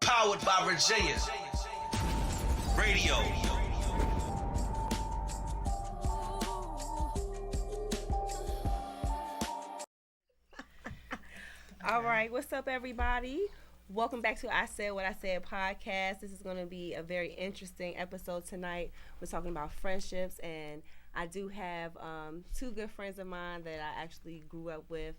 Powered by Virginia Radio. All right, what's up, everybody? Welcome back to I Said What I Said podcast. This is going to be a very interesting episode tonight. We're talking about friendships, and I do have two good friends of mine that I actually grew up with,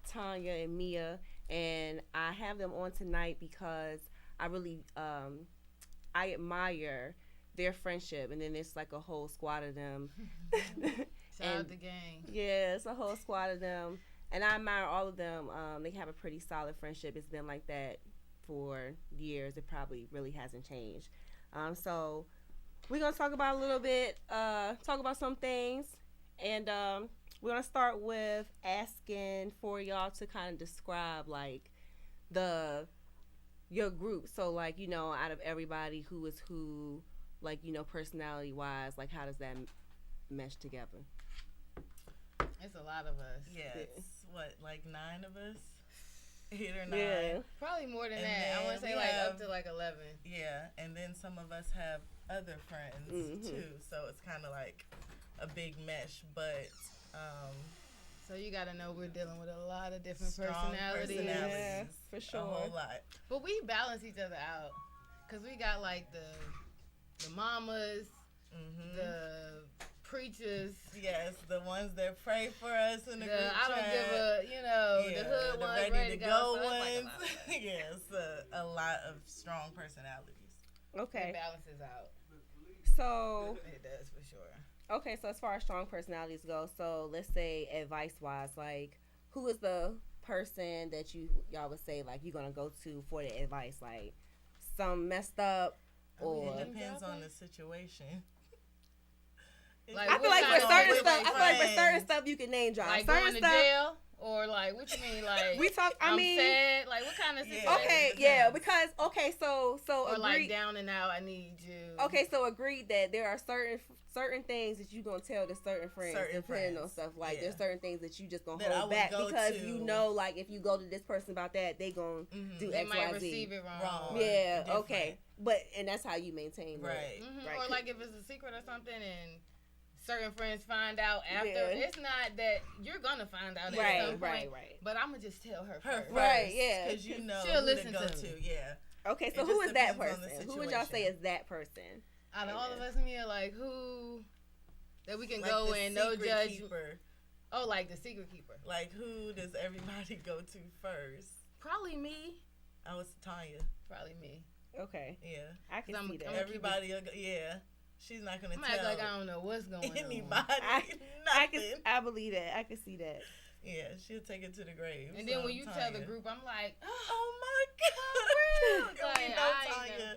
Tanya and Mia, and I have them on tonight because I really I admire their friendship, and then there's like a whole squad of them. Shout out the gang. Yeah, it's a whole squad of them. And I admire all of them. They have a pretty solid friendship. It's been like that for years. It probably really hasn't changed. So we're going to talk about a little bit, talk about some things. And we're going to start with asking for y'all to kind of describe, like, your group. So, like, you know, out of everybody, who is who, like, you know, personality-wise, like, how does that mesh together? It's a lot of us. Yes. What, like 9 of us? 8 or 9? Yeah. Probably more than And that. I then want to say we like have- up to like 11. Yeah, and then some of us have other friends too, so it's kind of like a big mesh, but So you got to know we're dealing with a lot of different strong personalities. Yeah, for sure. a whole lot. But we balance each other out. Because we got like the mamas, the preachers. Yes, the ones that pray for us in the group I don't chat. give a, you know, the hood ones, ready to go So it's like a ones. lot of us. Yes, a lot of strong personalities. Okay. It balances out. So, It does for sure. okay, so as far as strong personalities go, so let's say advice-wise, like, who is the person that y'all would say, like, you're going to go to for the advice? Like, some messed up, or... It depends on the situation. Like, I feel like for what certain stuff, you can name drop. Like certain going to stuff, jail? Or like, what you mean? Like, we talk, I I'm mean... sad. Like, what kind of situation? Okay, yeah, because, okay, so Or agree, like down and out, I need you. okay, so agreed that there are certain things that you gonna tell to certain friends, Certain depending on friends, stuff. Like, there's certain things that you just gonna That I hold would back go because to. you know, like, if you go to this person about that, they gonna do They X, might Y, Z. receive it wrong. Wrong. Yeah, Different. okay, but and that's how you maintain, that. Right. Right. Or like if it's a secret or something and certain friends find out after, Yeah. it's not that you're gonna find out at Right, some point. right. But I'm gonna just tell her Her first. Right, yeah. Because you know She'll who listen to go to me. Yeah. Okay, so It who just is that depends on the person? Who would y'all say situation. is that person? Out of all of us, Mia, like who that we can Like go the and no secret judge. keeper. Oh, like the secret keeper. Like, who does everybody go to first? Probably me. I was Tanya. Probably me. Okay, Yeah. I can I'm- see that. I'm- Everybody, yeah. She's not going to I'm act tell like I don't know what's going anybody I nothing. I believe that. I can see that. Yeah, she'll take it to the grave. on. And then So, when you tell the Tanya. group, I'm like, Oh my God. real? Like, we know I ain't Tanya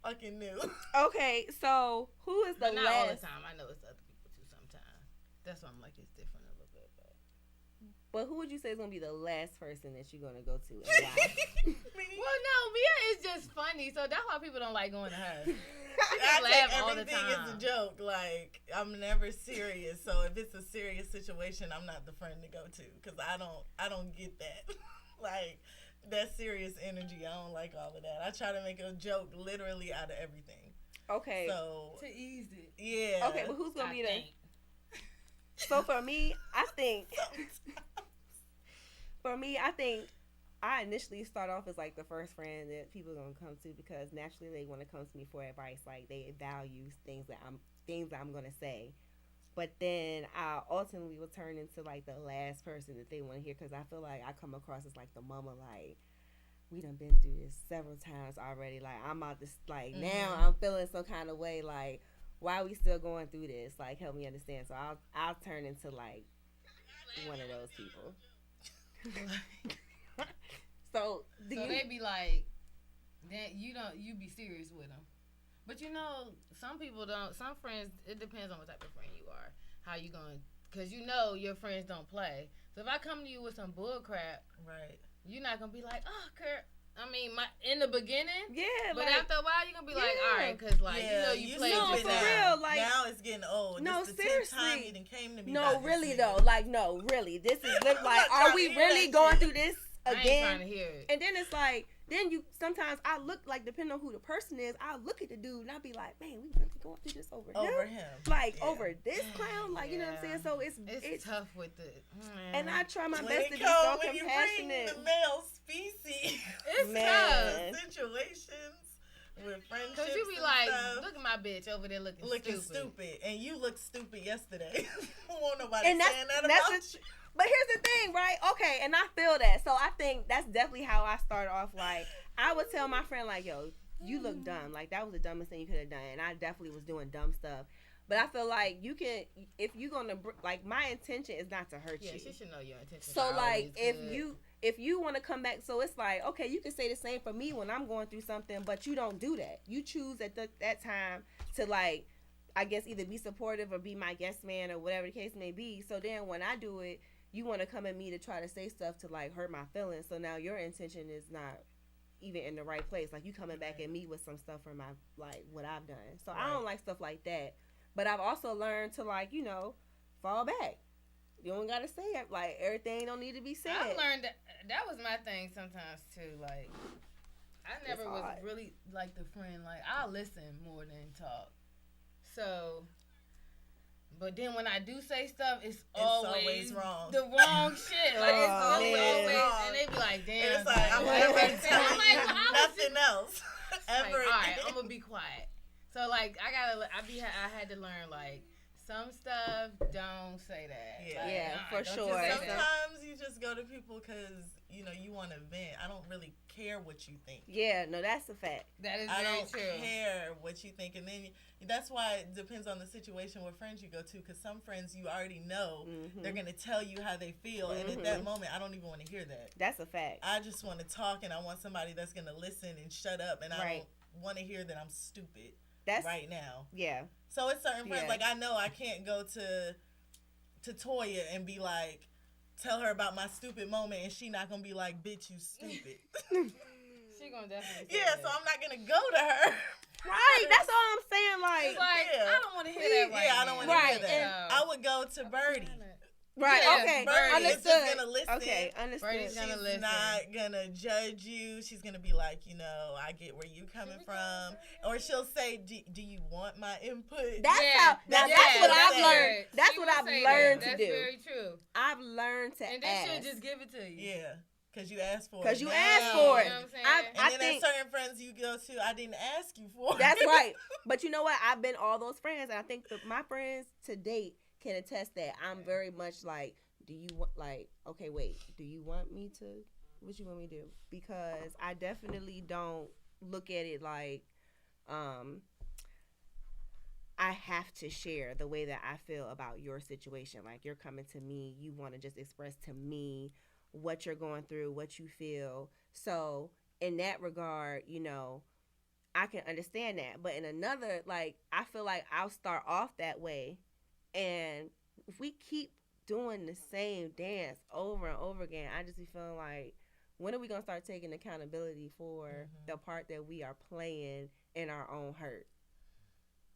fucking knew. Okay, so who is the but not all the last? time. I know it's other people too sometimes. That's why I'm like, it's different a little bit. But who would you say is gonna be the last person that you're gonna go to and why? Well, no, Mia is just funny, so that's why people don't like going to her. I laugh take all the everything time. as a joke. Like, I'm never serious. So if it's a serious situation, I'm not the friend to go to because I don't get that. Like, that serious energy. I don't like all of that. I try to make a joke literally out of everything. Okay. So To ease it. yeah. Okay, but who's gonna I be think. So for me, I think I initially start off as like the first friend that people are gonna come to because naturally they want to come to me for advice. Like they value things that I'm gonna say, but then I ultimately will turn into like the last person that they want to hear because I feel like I come across as like the mama. Like we done been through this several times already. Like I'm out this like now I'm feeling some kind of way. Like why are we still going through this? Like help me understand. So I'll turn into like one of those people. So they be like, that you be serious with them. But you know, some people don't, some friends, it depends on what type of friend you are. How you going, because you know your friends don't play. So if I come to you with some bull crap, Right. you're not going to be like, oh, Kurt. I mean, in the beginning, yeah, but like, after a while, you're going to be like, Yeah. all right, because, like, Yeah, you played No, with for that. real, like now it's getting old. no, this the 10th time seriously. you done came to me. no, about this really nigga. though, like no, really. This is like, not are trying we to hear really that going shit. through this? I ain't again, trying to hear it. and then it's like, then you sometimes I look like, depending on who the person is, I look at the dude and I be like, man, we really going through this over him, like over this clown, like you know what I'm saying. So it's tough with the, and I try my when best it to be comes, so when compassionate. you bring the male species, It's Man. tough. situations with friendships, Cause you be and like, stuff, look at my bitch over there looking stupid, and you look stupid yesterday. Won't nobody And saying that about you. But here's the thing, right? Okay, and I feel that. So I think that's definitely how I started off. Like, I would tell my friend, like, yo, you look dumb. Like, that was the dumbest thing you could have done. And I definitely was doing dumb stuff. But I feel like you can, if you're going to, like, my intention is not to hurt you. Yeah, she should know your intentions. So, like, if you want to come back, so it's like, okay, you can say the same for me when I'm going through something, but you don't do that. You choose at that time to, like, I guess either be supportive or be my yes man or whatever the case may be. So then when I do it, you want to come at me to try to say stuff to, like, hurt my feelings. So now your intention is not even in the right place. Like, you coming back at me with some stuff from my, like, what I've done. So I don't like stuff like that. But I've also learned to, like, you know, fall back. You don't got to say it. Like, everything don't need to be said. I learned that was my thing sometimes, too. Like, I never was really, like, the friend. Like, I'll listen more than talk. So... But then when I do say stuff, it's always wrong. The wrong shit. Like, it's always, wrong. and they be like, damn. And it's like, I'm never telling you nothing else. Like, Ever. all right, I'm going to be quiet. So, like, I had to learn, like, some stuff, don't say that. Yeah, like, yeah, for don't sure. just say that. Sometimes you just go to people because, you know, you want to vent. I don't really care what you think. Yeah, no, that's a fact. That is I very don't true. care what you think. And then that's why it depends on the situation with friends you go to, because some friends you already know they're going to tell you how they feel. And at that moment, I don't even want to hear that. That's a fact. I just want to talk, and I want somebody that's going to listen and shut up. And I don't want to hear that I'm stupid right now. Yeah. So it's certain friends, like I know I can't go to Toya and be like, tell her about my stupid moment, and she not gonna be like, bitch, you stupid. She gonna definitely say so I'm not gonna go to her. Right, that's all I'm saying. Like, it's like I don't want to hear that right I don't want to hear that. And I would go to Birdie. Right, Yeah, okay, Birdie is understood. just gonna listen. Okay, understood. Birdie's gonna She's listen. not gonna judge you. She's gonna be like, you know, I get where you coming from, or she'll say, do you want my input? That's how. Now that's what I've learned. That's what I've learned to do. That's very true. I've learned to and ask. they should just give it to you. Yeah. Because you asked for it. Because you asked for it. You know what I'm saying? And then there's certain friends you go to, I didn't ask you for. That's right. But you know what? I've been all those friends, and I think my friends to date can attest that I'm very much like, do you want, like, okay, wait, do you want me to, what you want me to do? Because I definitely don't look at it like, I have to share the way that I feel about your situation. Like, you're coming to me, you want to just express to me what you're going through, what you feel. So in that regard, you know, I can understand that. But in another, like, I feel like I'll start off that way, and if we keep doing the same dance over and over again, I just be feeling like, when are we gonna start taking accountability for the part that we are playing in our own hurt?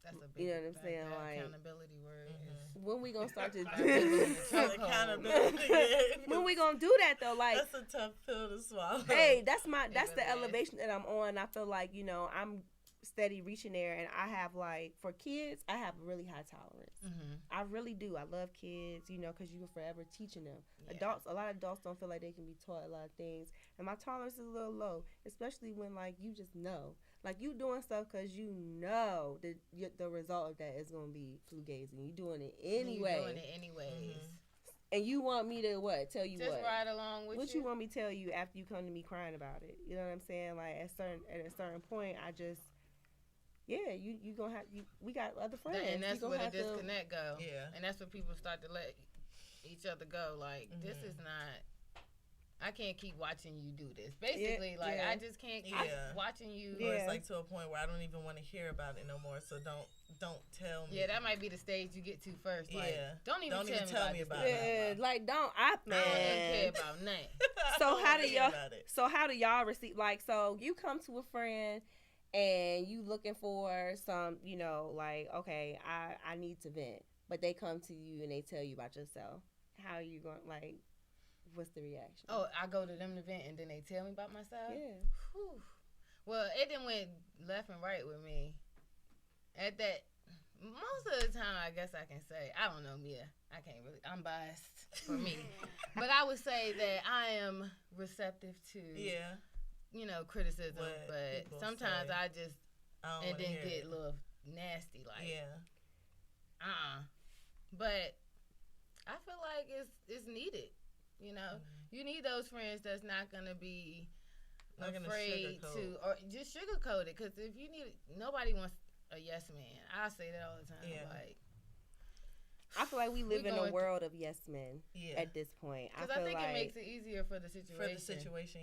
That's a big, you know what I'm saying? That like, accountability word. When we gonna start to accountability? When we gonna do that though? Like, that's a tough pill to swallow. Hey, that's the elevation that I'm on. I feel like, you know, I'm steady reaching there, and I have, like, for kids, I have really high tolerance. I really do. I love kids, you know, because you can forever teaching them. A lot of adults don't feel like they can be taught a lot of things, and my tolerance is a little low, especially when, like, you just know. Like, you doing stuff because you know that the result of that is going to be fugazi. You doing it anyway. You doing it anyways. And you want me to what? Tell you just what? Just ride along with you. What you want me to tell you after you come to me crying about it? You know what I'm saying? Like, at a certain point, I just, you gonna have, we got other friends. And that's where the disconnect go. Yeah. And that's where people start to let each other go. Like, this is not, I can't keep watching you do this. Basically, I just can't keep watching you. Or it's like to a point where I don't even want to hear about it no more. So don't tell me. Yeah, that might be the stage you get to first. Like, don't even tell me about it. Like, man. I don't even care about nothing. So how do y'all receive? Like, so you come to a friend and you looking for some, you know, like, okay, I need to vent, but they come to you and they tell you about yourself. How are you going? Like, what's the reaction? Oh, I go to them event and then they tell me about myself? Yeah. Whew. Well, it didn't went left and right with me. At that, most of the time, I guess I can say, I don't know, Mia. I can't really, I'm biased for me. But I would say that I am receptive to, criticism. But sometimes I just, and then get a little nasty, like, But I feel like it's needed, You need those friends that's not going to be afraid to, or just sugarcoat it. Because if you need, nobody wants a yes man. I say that all the time. Yeah. Like, I feel like we live in a world of yes men at this point. Because I think it makes it easier for the situation.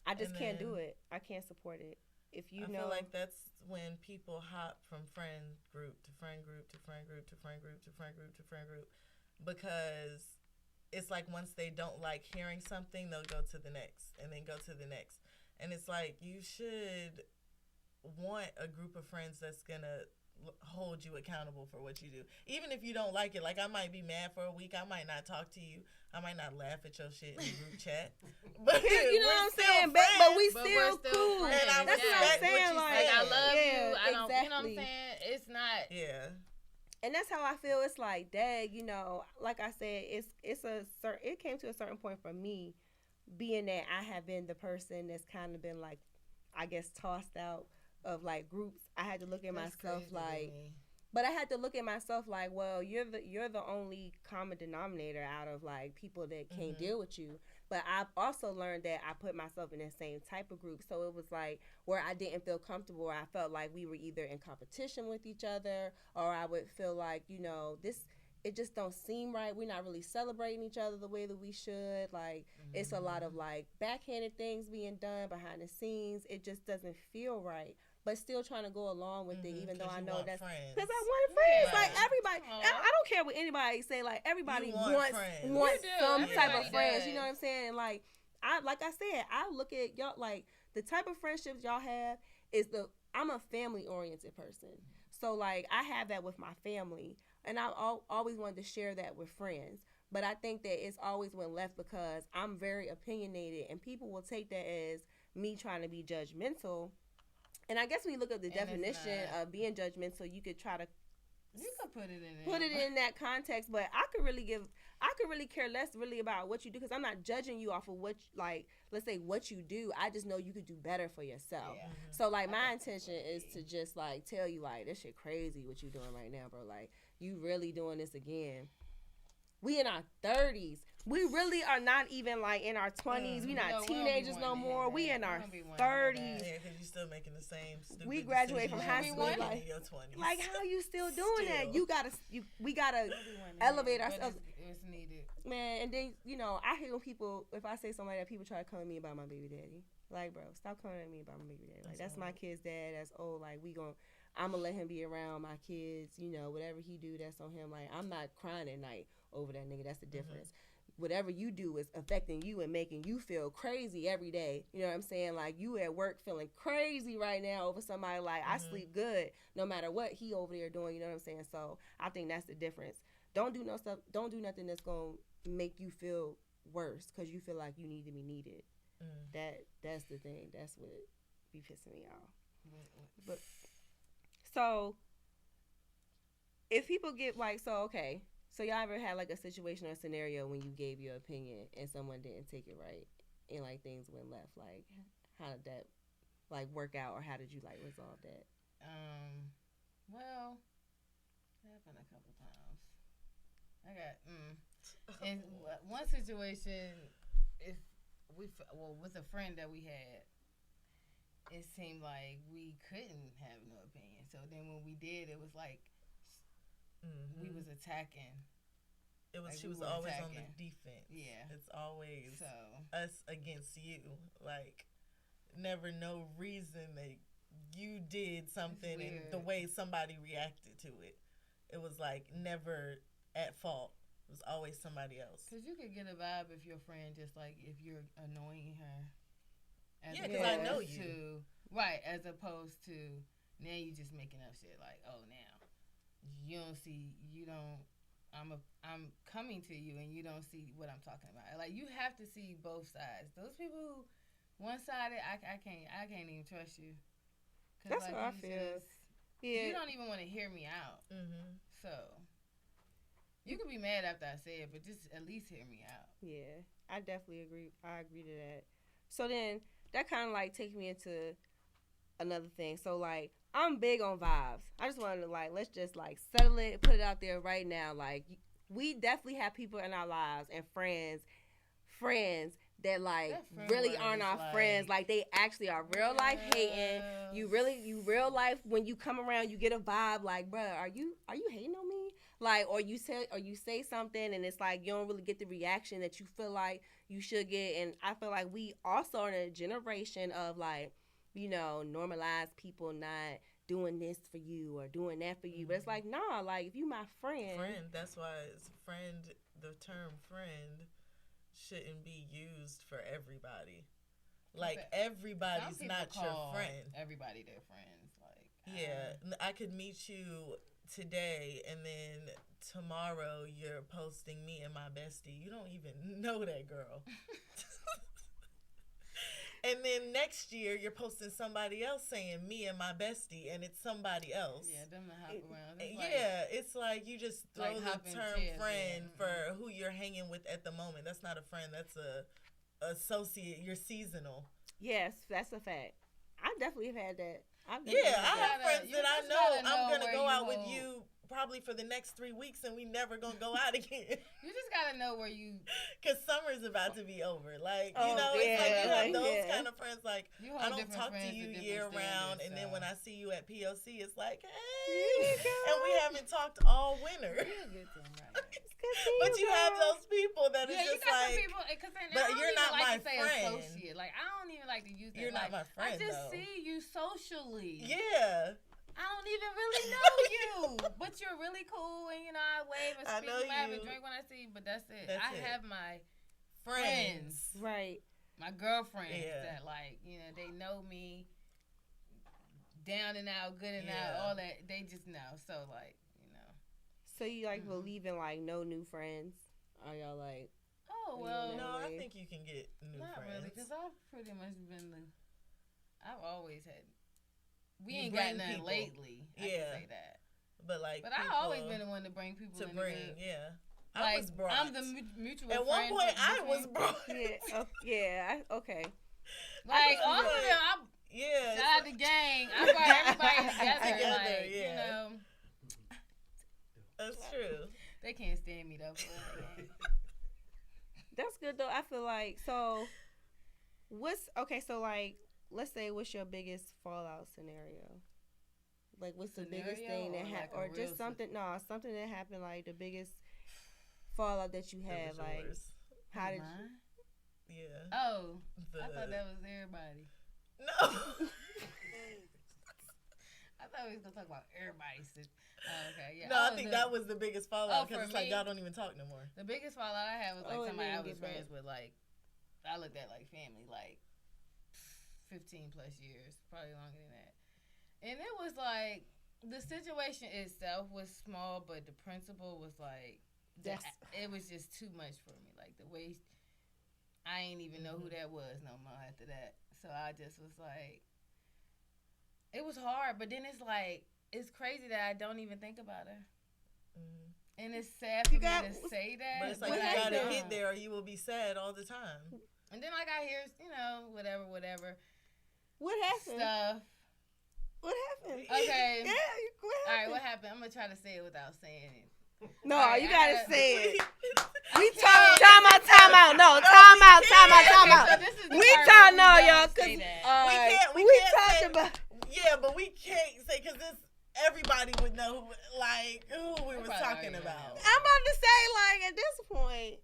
I just can't do it. I can't support it. If you I feel like that's when people hop from friend group to friend group to friend group to friend group to friend group to friend group, because it's like once they don't like hearing something, they'll go to the next and then go to the next. And it's like you should want a group of friends that's going to hold you accountable for what you do. Even if you don't like it. Like, I might be mad for a week. I might not talk to you. I might not laugh at your shit in the group chat. But you know what I'm saying? But we still cool. And I that's what I'm saying. Like, I love you. I don't, exactly. you know what I'm saying? It's not. Yeah. And that's how I feel. It's like, dang, like I said, it came to a certain point for me, being that I have been the person that's kind of been like, I guess, tossed out of like groups. I had to look at myself like, but I had to look at myself like, well, you're the only common denominator out of like people that can't deal with you. But I've also learned that I put myself in the same type of group. So it was like where I didn't feel comfortable, or I felt like we were either in competition with each other, or I would feel like, it just don't seem right. We're not really celebrating each other the way that we should. Like, it's a lot of like backhanded things being done behind the scenes. It just doesn't feel right. But still trying to go along with it, even though I know that's because I want friends. Right. Like everybody, I don't care what anybody say. Like everybody wants some type of friends. You know what I'm saying? Like I said, I look at y'all like the type of friendships y'all have is I'm a family oriented person. So like I have that with my family, and I always wanted to share that with friends. But I think that it's always went left because I'm very opinionated, and people will take that as me trying to be judgmental. And I guess when you look up the definition of being judgmental, you could try to put it in that context. But I could really care less really about what you do, because I'm not judging you off of what, like, let's say what you do. I just know you could do better for yourself. Yeah. So like my intention is to just like tell you like, this shit crazy what you doing right now, bro. Like, you really doing this again. We in our 30s. We really are not even like in our 20s. We not teenagers no more. We in our 30s. Yeah, because you still making the same stupid we graduate from high school in your 20s. Like, how you still doing that? We gotta elevate ourselves. It's needed. Man, and then, I hate when people, if I say something like that, people try to come at me about my baby daddy. Like, bro, stop coming at me about my baby daddy. Like, that's my kid's dad. That's old. Like, I'm gonna let him be around my kids. Whatever he do, that's on him. Like, I'm not crying at night over that nigga. That's the difference. Whatever you do is affecting you and making you feel crazy every day. You know what I'm saying? Like, you at work feeling crazy right now over somebody. Like, I sleep good no matter what he over there doing. You know what I'm saying? So I think that's the difference. Don't do nothing that's gonna make you feel worse because you feel like you need to be needed. That's the thing. That's what be pissing me off. But so if people get like, okay. So y'all ever had like a situation or a scenario when you gave your opinion and someone didn't take it right and like things went left? Like, how did that like work out, or how did you like resolve that? Well, it happened a couple times. I got in one situation, with a friend that we had, it seemed like we couldn't have no opinion. So then when we did, it was like we was attacking. She was always on the defense. Yeah. It's always us against you. Like, never no reason that you did something and the way somebody reacted to it. It was like never at fault. It was always somebody else. Because you could get a vibe if your friend just like, if you're annoying her. Because I know you. Right, as opposed to now you just making up shit like, oh, now. You don't I'm coming to you and you don't see what I'm talking about. Like, you have to see both sides. Those people who one-sided, I can't even trust you. That's like, what I feel. You don't even want to hear me out. Mm-hmm. So you can be mad after I say it, but just at least hear me out. Yeah, I definitely agree. I agree to that. So then that kind of like takes me into another thing. So like, I'm big on vibes. I just want to like, let's just like settle it, put it out there right now. Like, we definitely have people in our lives and friends that like really aren't our friends. Like, they actually are real life hating. You real life, when you come around, you get a vibe like, bruh, are you hating on me? Like, or you say something and it's like you don't really get the reaction that you feel like you should get. And I feel like we also are in a generation of like, you know, normalize people not doing this for you or doing that for you. But it's like, nah, like, if you my friend. That's why it's friend, the term friend shouldn't be used for everybody. Like, everybody's not your friend. Everybody their friends. Like, yeah, I could meet you today and then tomorrow you're posting me and my bestie. You don't even know that girl. And then next year, you're posting somebody else saying me and my bestie, and it's somebody else. Yeah, them to hop around. It's like you just throw like the term friend for who you're hanging with at the moment. That's not a friend. That's a associate. You're seasonal. Yes, that's a fact. I definitely have had that. I have friends that I know I'm going to go out with you probably for the next 3 weeks, and we never gonna go out again. You just gotta know where you, because summer's about to be over. Like, you know, it's like you have those kind of friends. Like, I don't talk to you year round, and then when I see you at POC, it's like, hey, and we haven't talked all winter. But you have those people that are just like, people, but you're not my friend. Associate. Like, I don't even like to use that. You're not my friend. I just see you socially. Yeah. I don't even really know you, but you're really cool, and you know I wave and speak. I have a drink when I see you, but that's it. I have my friends, right? My girlfriends that, like, you know, they know me down and out, good and out, all that. They just know. So, like, you know. So you like believe in like no new friends? Are y'all like? Oh well, no. I think you can get new friends. Not really, because I've pretty much been I've always had. We ain't got none lately. I can say that. But I've always been the one to bring people in. I was brought. I'm the mutual friend. At one point, I was brought. Okay. Like, all of them, shout out the gang. I brought everybody together. Like, you know. That's true. They can't stand me, though. That's good, though. I feel like, so, let's say, what's your biggest fallout scenario? Like, what's the biggest thing that happened? Or just something that happened, like, the biggest fallout that you had, like, how did you... Yeah. Oh, I thought that was everybody. No. I thought we was going to talk about everybody. Okay, yeah. No, I think that was the biggest fallout, because it's like, y'all don't even talk no more. The biggest fallout I had was, like, somebody I was friends with, like, I looked at, like, family, like, 15 plus years, probably longer than that. And it was like, the situation itself was small, but the principle was like, it was just too much for me. Like, the way, I ain't even know who that was no more after that. So I just was like, it was hard, but then it's like, it's crazy that I don't even think about her. Mm-hmm. And it's sad for me to say that. But it's like, you gotta get there or you will be sad all the time. And then, like, I hear, you know, whatever. What happened? Stuff. What happened? Okay. Yeah, all right, what happened? I'm going to try to say it without saying it. No, right, you got to say it. We time out. No, time out. So this is we talking, no, y'all, because we can't talk about. Yeah, but we can't say, because everybody would know, like, who we were talking about. I'm about to say, like, at this point,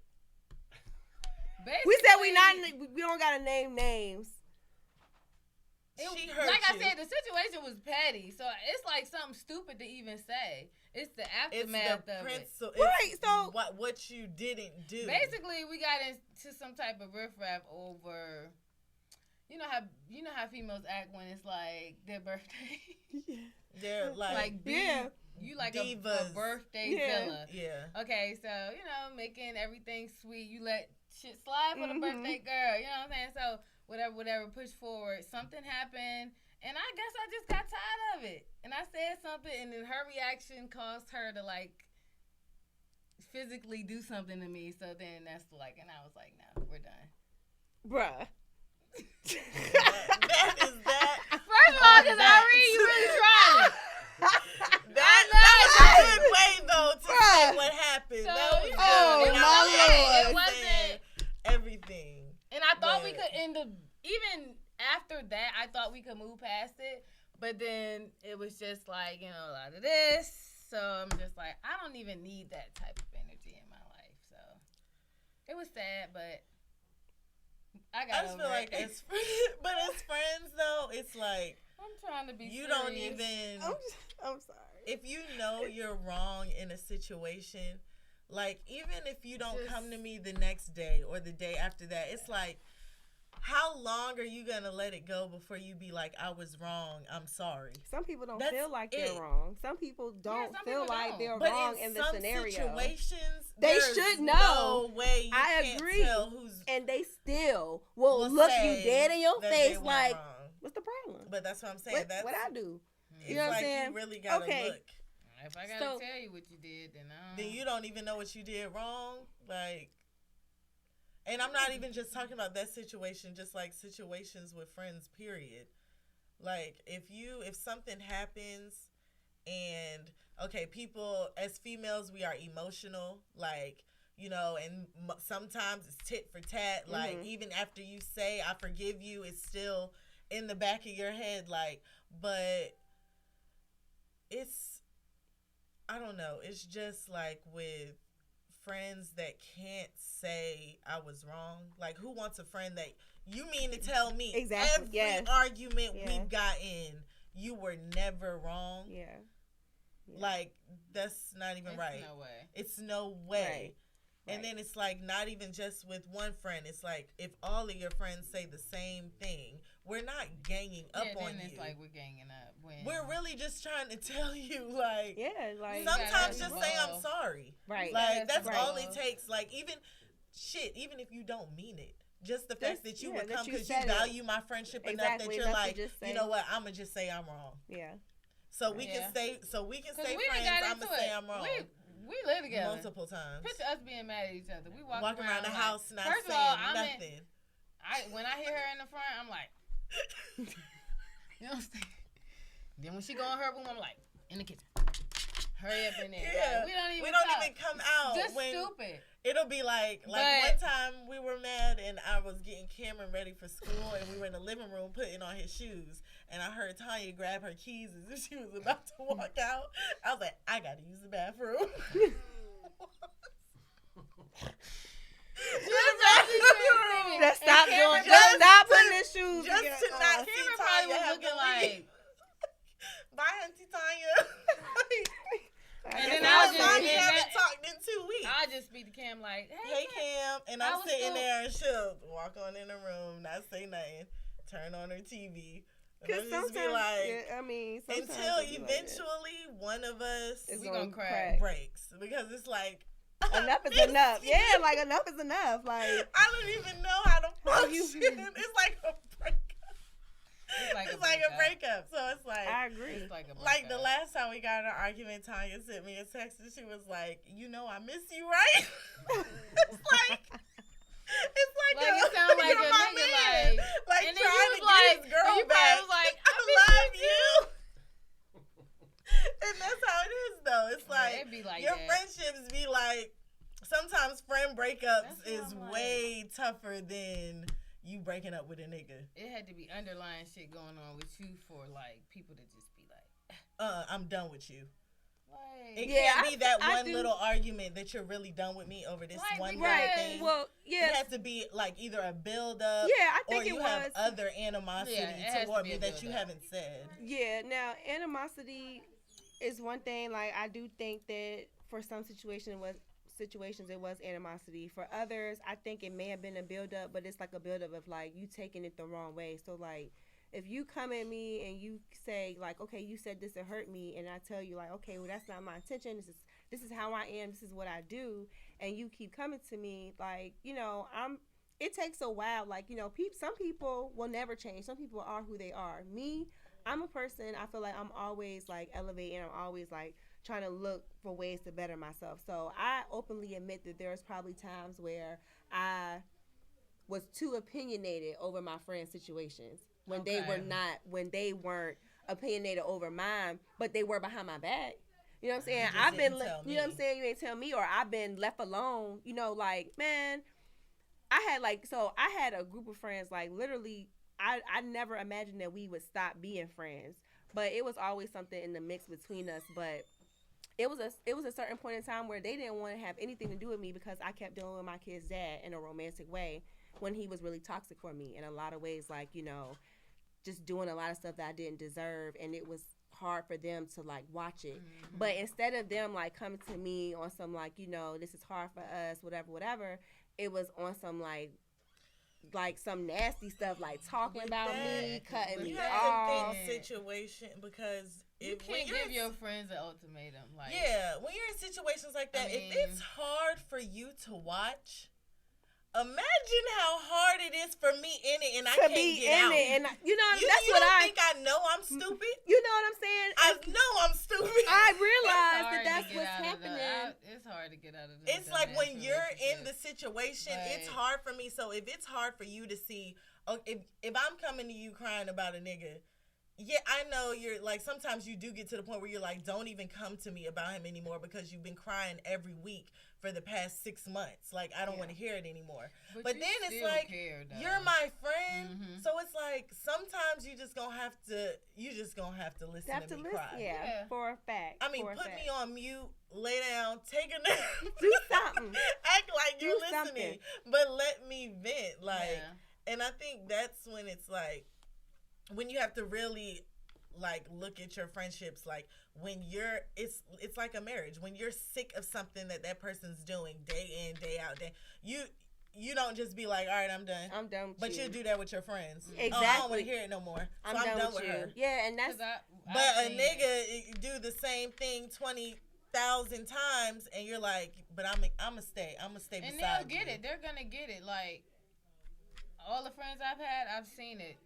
basically, we said we don't got to name names. Like I said, the situation was petty, so it's like something stupid to even say. It's the aftermath of it. Right, so what you didn't do. Basically, we got into some type of riffraff over, you know how females act when it's like their birthday. They're like You like a divas. birthday Yeah. Zilla. Yeah. Okay, so, you know, making everything sweet. You let shit slide for the birthday girl. You know what I'm saying? So, whatever, push forward. Something happened, and I guess I just got tired of it. And I said something, and then her reaction caused her to, like, physically do something to me. So then that's like, and I was like, no, we're done. Bruh. that is that. First of all, because Irene, you really tried it. That was a good way though to say what happened. So, that was you good. know, And it I was like okay. It you wasn't- saying everything. And I thought we But- could end up, even after that, I thought we could move past it. But then it was just like, you know, a lot of this. So I'm just like, I don't even need that type of energy in my life. So it was sad, but I got I just over feel like it. but as friends though, it's like I'm trying to be you serious. don't even. I'm sorry. If you know you're wrong in a situation, like even if you don't come to me the next day or the day after that, it's like, how long are you gonna let it go before you be like, I was wrong, I'm sorry? Some people don't That's feel like it. they're wrong. Some people don't some feel people like don't. they're But wrong in in the some scenario. situations, They there's should no know. way you I can't agree. tell who's And they still will will look say you dead in your that they face went like, wrong. what's the problem? But that's what I'm saying. What, That's what I do? it's You know what I'm like saying? you really gotta Okay. look. If I gotta So- tell you what you did, then I don't. Then you don't even know what you did wrong. Like, and I'm not even just talking about that situation, just like situations with friends, period. Like, if something happens and, okay, people, as females, we are emotional, like, you know, and sometimes it's tit for tat. Like, even after you say, I forgive you, it's still in the back of your head, like, but it's, I don't know, it's just like with friends that can't say I was wrong. Like, who wants a friend that you mean to tell me Exactly, every yes. argument Yeah. we've got in, you were never wrong? Yeah. Like, that's not even It's right. no way. It's no way. Right. And then it's like not even just with one friend. It's like if all of your friends say the same thing, we're not ganging up Yeah, on then you. it's like we're ganging up. When We're really just trying to tell you, like, Yeah, like sometimes gotta just say I'm evolve. sorry. right. Like, that's Right. all it takes. Like, even if you don't mean it, just the fact that you would that come you because you said it. value my friendship enough that Exactly, you're enough to like, just say- you know what, I'm gonna just say I'm wrong. Yeah. So we Yeah. can stay. So we can 'Cause stay we done friends. got I'm into gonna say it. I'm wrong. We live together. Multiple times. Picture us being mad at each other. We walk around the like- house not first of saying all, I'm nothing. when I hear her in the front, I'm like, you know what I'm saying? Then when she go in her room, I'm like, in the kitchen. Hurry up in there. Yeah. Like, we don't even don't talk. even come out Just when stupid. it'll be like But- one time we were mad and I was getting Cameron ready for school and we were in the living room putting on his shoes and I heard Tanya grab her keys as if she was about to walk out. I was like, I gotta use the bathroom. Just stop And Cameron doing. Just stop putting his shoes just together. to not see Cameron Tanya probably was have looking to leave. like, Bye, Auntie Tanya. and then I I was was just, Mom, we and haven't that- talked in 2 weeks. I just speak to Cam like, Hey Cam, and I I'm was sitting still- there and she'll walk on in the room, not say nothing, turn on her TV, and Because I'll just be sometimes, like, yeah, I mean, sometimes until it be like that. eventually one of us It's We gonna gonna crack. breaks because it's like enough is miss enough. you. Yeah, like enough is enough. Like I don't even know how to How you- function. It's like a breakup. It's It's like a breakup. So it's like. I agree. It's like a Like the breakup. last time we got in an argument, Tanya sent me a text and she was like, "You know I miss you, right?" it's like Like, a, it sound like you're a my nigga, man. like- like and then trying you to was get like- his girl and you back. probably was like, I miss love you you. And that's how it is, though. It's like it be like your that. friendships be like. Sometimes friend breakups That's what is I'm like. way tougher than you breaking up with a nigga. It had to be underlying shit going on with you for like people to just be like, I'm done with you. like, It Yeah, can't be that I one do- little argument that you're really done with me over this Right, one because- little Right. thing. Well, It yeah. has to be like either a build up Yeah, I or think it you was. have other animosity Yeah, it has to toward be me a that you build-up. haven't said. Yeah, now animosity is one thing. Like I do think that for some situations it was animosity. For others, I think it may have been a build up, but it's like a build up of like you taking it the wrong way. So like if you come at me and you say like, okay, you said this to hurt me, and I tell you like, okay, well, that's not my intention. This is how I am. This is what I do, and you keep coming to me like, it takes a while. Like, some people will never change. Some people are who they are. Me, I'm a person, I feel like I'm always like elevating. I'm always like trying to look for ways to better myself. So I openly admit that there's probably times where I was too opinionated over my friends' situations when they weren't opinionated over mine, but they were behind my back. You know what I'm saying? I've been, you know what I'm saying? You ain't tell me, or I've been left alone. Like, man, I had a group of friends, like literally, I never imagined that we would stop being friends, but it was always something in the mix between us. But it was a certain point in time where they didn't want to have anything to do with me because I kept dealing with my kid's dad in a romantic way when he was really toxic for me in a lot of ways, like, just doing a lot of stuff that I didn't deserve, and it was hard for them to like watch it. Mm-hmm. But instead of them like coming to me on some like, this is hard for us, whatever, it was on some like some nasty stuff, like talking about me, cutting me off. Situation, because you can't give your friends an ultimatum. Like, when you're in situations like that, if it's hard for you to watch, imagine how hard it is for me in it, and I can't get out. And that's what I think. I know I'm stupid. You know what I'm saying? I know I'm stupid. I realize that's what's happening. It's hard to get out of. It's like when you're in the situation, it's hard for me. So if it's hard for you to see, if I'm coming to you crying about a nigga. Yeah, I know you're like, sometimes you do get to the point where you're like, don't even come to me about him anymore because you've been crying every week for the past 6 months. Like, I don't want to hear it anymore. But then it's like, you're my friend. Mm-hmm. So it's like, sometimes you just gonna have to listen to me cry. Yeah, for a fact. I mean, put me on mute, lay down, take a nap. Do something. Act like you're listening. But let me vent. Like, and I think that's when it's like, when you have to really like look at your friendships, like when it's like a marriage. When you're sick of something that person's doing day in, day out, you don't just be like, all right, I'm done. I'm done with but you do that with your friends. Exactly. Oh, I don't want to hear it no more. So I'm done with her. Yeah, and that's but a nigga do the same thing 20,000 times, and you're like, but I'm gonna stay beside you. And they'll get it. They're gonna get it. Like all the friends I've had, I've seen it.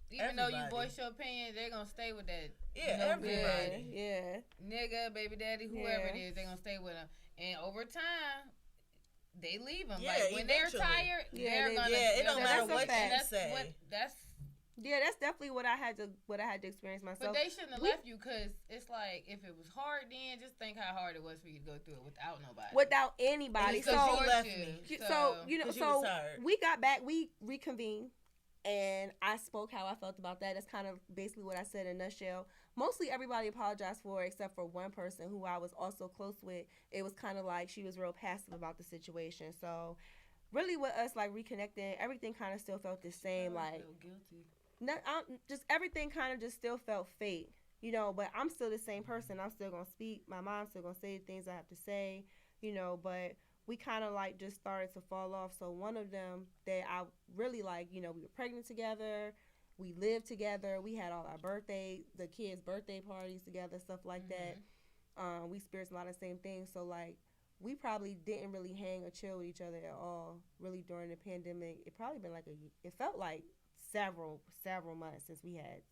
Even though you voice your opinion, they're going to stay with that. Yeah, everybody. Yeah. Nigga, baby daddy, whoever it is, they're going to stay with them. And over time, they leave them. Yeah, like, when they're tired, they're going to... Yeah, it don't matter what you say. That's definitely what I had to experience myself. But they shouldn't have left you, because it's like, if it was hard then, just think how hard it was for you to go through it without nobody. Without anybody. So you left me. So we got back, we reconvened. And I spoke how I felt about that. That's kind of basically what I said in a nutshell. Mostly everybody apologized for it, except for one person who I was also close with. It was kind of like she was real passive about the situation. So really with us like reconnecting, everything kind of still felt the same. I feel guilty. Just everything kind of just still felt fake, but I'm still the same person. I'm still going to speak. My mom's still going to say the things I have to say, but we kind of like just started to fall off. So one of them that I really like, we were pregnant together, we lived together, we had all our the kids' birthday parties together, stuff like that. We experienced a lot of the same things. So like we probably didn't really hang or chill with each other at all really during the pandemic. It probably been like it felt like several months since we had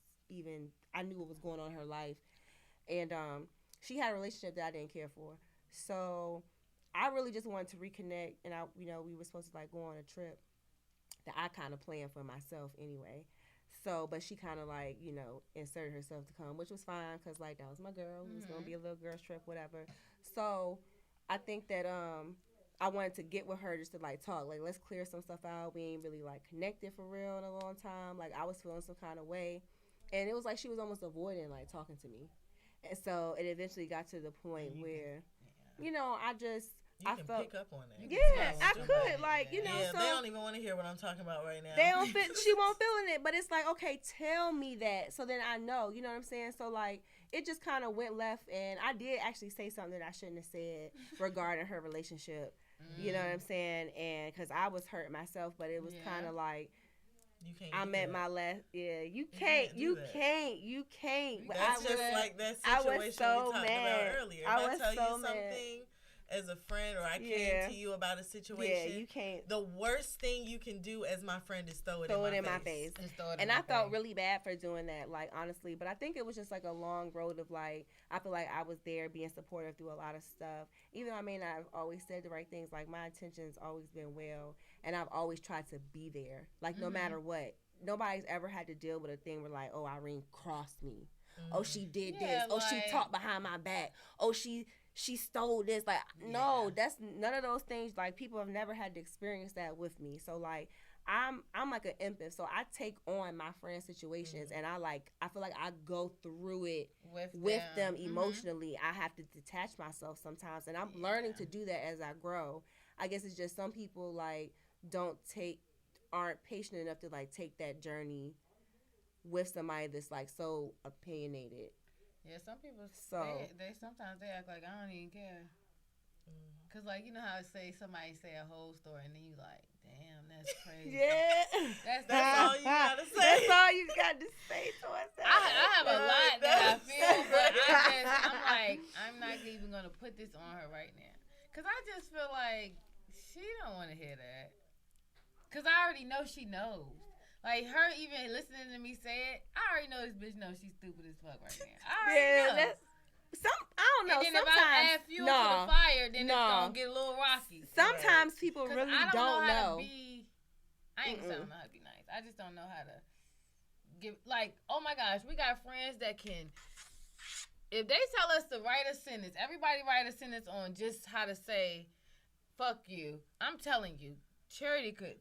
I knew what was going on in her life. And she had a relationship that I didn't care for. So I really just wanted to reconnect, and we were supposed to like go on a trip that I kind of planned for myself anyway. So, but she kind of like, inserted herself to come, which was fine because like that was my girl. It was gonna be a little girl's trip, whatever. So, I think that I wanted to get with her just to like talk, like let's clear some stuff out. We ain't really like connected for real in a long time. Like I was feeling some kind of way, and it was like she was almost avoiding like talking to me, and so it eventually got to the point where, I just. I felt, pick up on it. Yeah, I could. Like, so they don't even want to hear what I'm talking about right now. They don't fit. She won't feel in it. But it's like, okay, tell me that. So then I know. You know what I'm saying? So, like, it just kind of went left. And I did actually say something that I shouldn't have said regarding her relationship. You know what I'm saying? And because I was hurt myself. But it was kind of like, I'm at my last. Yeah, you can't. But That's just like that situation we talked about earlier. If I tell you something as a friend, or I came to you about a situation, you can't. The worst thing you can do as my friend is throw it in my face. And I felt really bad for doing that, like, honestly. But I think it was just like a long road of, like, I feel like I was there being supportive through a lot of stuff. Even though I may not have always said the right things, like, my intentions always been well, and I've always tried to be there, like, no matter what. Nobody's ever had to deal with a thing where, like, oh, Irene crossed me. Oh, she did this. Oh, she talked behind my back. Oh, she stole this. Like, no, that's none of those things. Like, people have never had to experience that with me. So, like, I'm like an empath. So I take on my friends' situations, and I feel like I go through it with them emotionally. I have to detach myself sometimes, and I'm learning to do that as I grow. I guess it's just some people, like, aren't patient enough to, like, take that journey with somebody that's, like, so opinionated. Yeah, some people, they sometimes they act like I don't even care. Because, like, you know how somebody say a whole story, and then you like, damn, that's crazy. Yeah. That's all you got to say. That's all you got to say towards that. I have a lot that I feel, but I'm like, I'm not even going to put this on her right now. Because I just feel like she don't want to hear that. Because I already know she knows. Like, her even listening to me say it, I already know this bitch knows she's stupid as fuck right now. I already know. I don't know. And then sometimes, if I add fuel to the fire, then it's going to get a little rocky. Sometimes people really don't know. I ain't saying know how to be nice. I just don't know how to give, like, oh my gosh, we got friends that can, if they tell us to write a sentence, everybody write a sentence on just how to say, fuck you. I'm telling you, Charity could.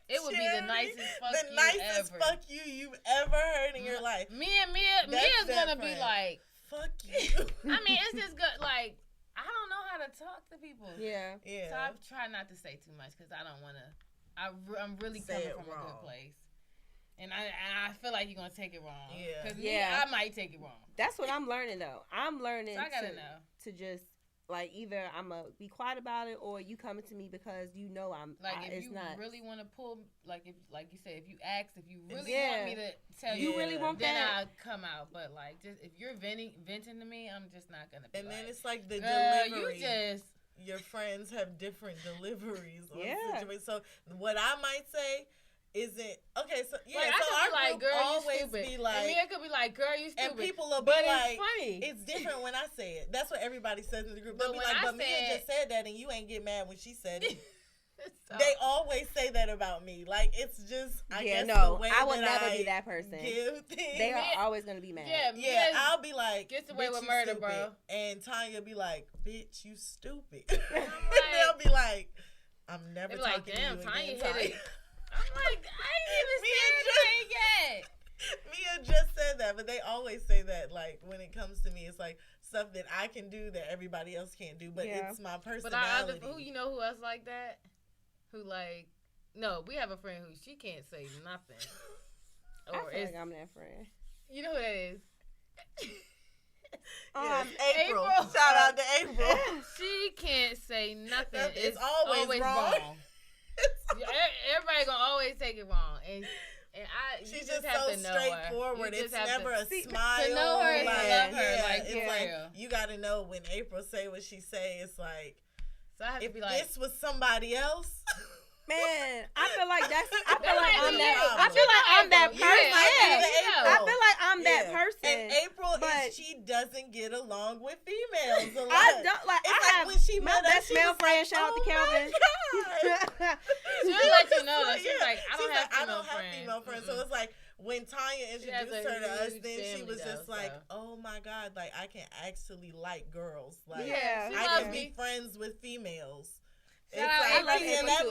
It would be the nicest fuck you ever. The nicest fuck you you've ever heard in your life. Mia's gonna be like, fuck you. I mean, it's just good. Like, I don't know how to talk to people. Yeah. So I try not to say too much because I don't want to. I'm really coming from a good place. And I feel like you're gonna take it wrong. Yeah. Because I might take it wrong. That's what I'm learning though. I'm learning. So I gotta know to just. Like, either I'm going to be quiet about it, or you coming to me because you know I'm... Like, if you really want to pull... Like you said, if you ask, if you really want me to tell you... You really want then that? I'll come out. But, like, just if you're venting to me, I'm just not going to be. And then it's like the delivery. You just... Your friends have different deliveries on situations. So, what I might say... isn't okay. So so our like, girl, always be like, and Mia could be like, girl, you stupid, and people will be like, funny. It's different when I say it. That's what everybody says in the group. They'll be like, but Mia just said that, and you ain't get mad when she said it. So, they always say that about me. Like, it's just, I guess the way I would never be that person. They are always gonna be mad. Yeah. I'll be like, gets away with murder, stupid. Bro. And Tanya be like, bitch, you stupid. They'll be like, I'm never talking to you again, Tanya. I'm like, I ain't even said anything yet. Mia just said that, but they always say that, like, when it comes to me, it's like stuff that I can do that everybody else can't do, but it's my personality. But you know who else like that? Who, like, no, we have a friend who she can't say nothing. Or I feel like I'm that friend. You know who that is? April. Shout out to April. She can't say nothing. It's always wrong. Everybody gonna always take it wrong, and she's just have so to know straightforward. Her. It's never a smile. To know her and love her, like, it's like you got to know when April say what she say. It's like, so I have if to be like, this was somebody else. Man, I feel like I'm that person. I feel like I'm that person. And April, she doesn't get along with females a lot. I don't like. It's like when she my met best male friend. Shout out to Kelvin. She'll let you know that she's like, I don't have female friends. So it's like when Tanya introduced her to us, then she was just like, oh my God, like I can actually like girls. Like I can be friends with females. It's I love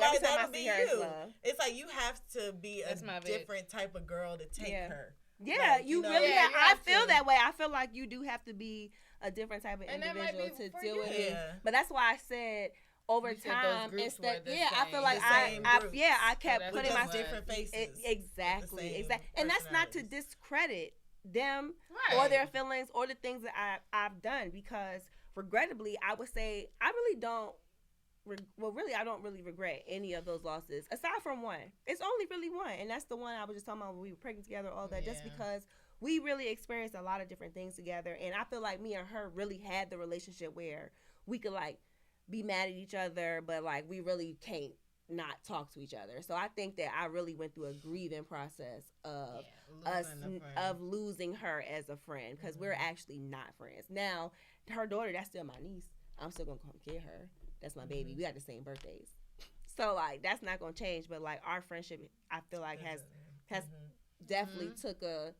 like, that'll be you. It's like you have to be a different type of girl to take her. Yeah, like, you really have. I feel that way. I feel like you do have to be a different type of individual to deal with it. But that's why I said over time instead. Yeah, I feel like I kept putting my different faces. Exactly. And that's not to discredit them or their feelings or the things that I've done, because regrettably I would say I really don't really, I don't really regret any of those losses aside from one. It's only really one, and that's the one I was just talking about when we were pregnant together, all that. Just because we really experienced a lot of different things together, and I feel like me and her really had the relationship where we could like be mad at each other, but like we really can't not talk to each other. So I think that I really went through a grieving process of losing her as a friend, because we're actually not friends now. Her daughter, that's still my niece. I'm still gonna come get her. That's my baby. We got the same birthdays, so like that's not gonna change. But like our friendship, I feel like has definitely took a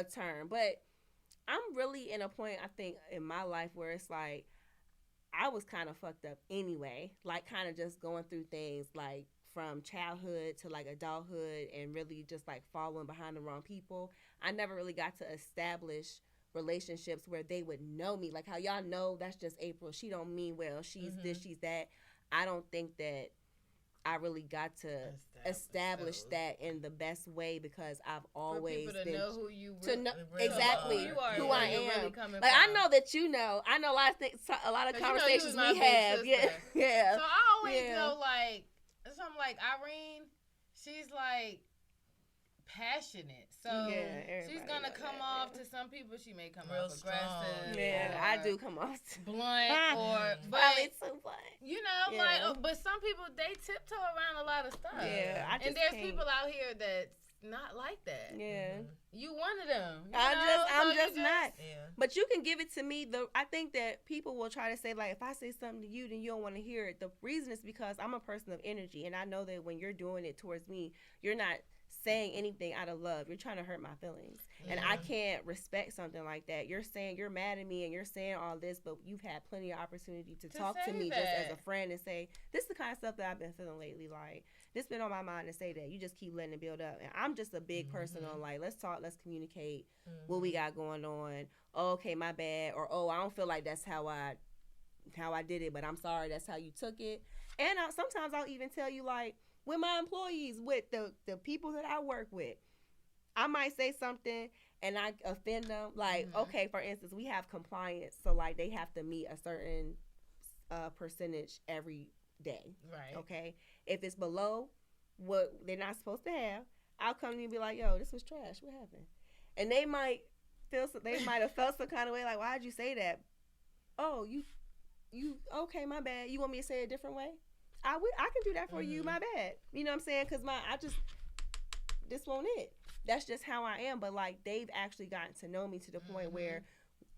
turn. But I'm really in a point, I think, in my life where it's like I was kind of fucked up anyway, like kind of just going through things like from childhood to like adulthood, and really just like following behind the wrong people. I never really got to establish relationships where they would know me, like how y'all know that's just April, she don't mean well, she's this, she's that. I don't think that I really got to establish that in the best way, because I've always for people to been know who you exactly who I am. am. Really coming like from. I know that I know a lot of things, a lot of conversations we have. Yeah. So I always know, like, something like Irene, she's like passionate, so she's gonna come off to some people. She may come off aggressive. Yeah, I do come off blunt, but too blunt. You know, like, but some people, they tiptoe around a lot of stuff. Yeah, and there's people out here that's not like that. Yeah, you one of them. I'm just not. Yeah. But you can give it to me. I think that people will try to say, like, if I say something to you, then you don't want to hear it. The reason is because I'm a person of energy, and I know that when you're doing it towards me, you're not saying anything out of love. You're trying to hurt my feelings, and I can't respect something like that. You're saying you're mad at me and you're saying all this, but you've had plenty of opportunity to talk to me just as a friend and say, this is the kind of stuff that I've been feeling lately. Like, this been on my mind to say that. You just keep letting it build up. And I'm just a big person on, like, let's talk, let's communicate what we got going on. Oh, okay, my bad. Or, oh, I don't feel like that's how I did it, but I'm sorry that's how you took it. And sometimes I'll even tell you, like, with my employees, with the people that I work with, I might say something and I offend them. Like, okay, for instance, we have compliance, so like they have to meet a certain percentage every day. Right. Okay. If it's below what they're not supposed to have, I'll come to you and be like, yo, this was trash. What happened? And they might have felt some kind of way, like, why'd you say that? Oh, you okay, my bad. You want me to say it a different way? I can do that for you, my bad. You know what I'm saying? Because this won't it. That's just how I am. But like, they've actually gotten to know me to the point where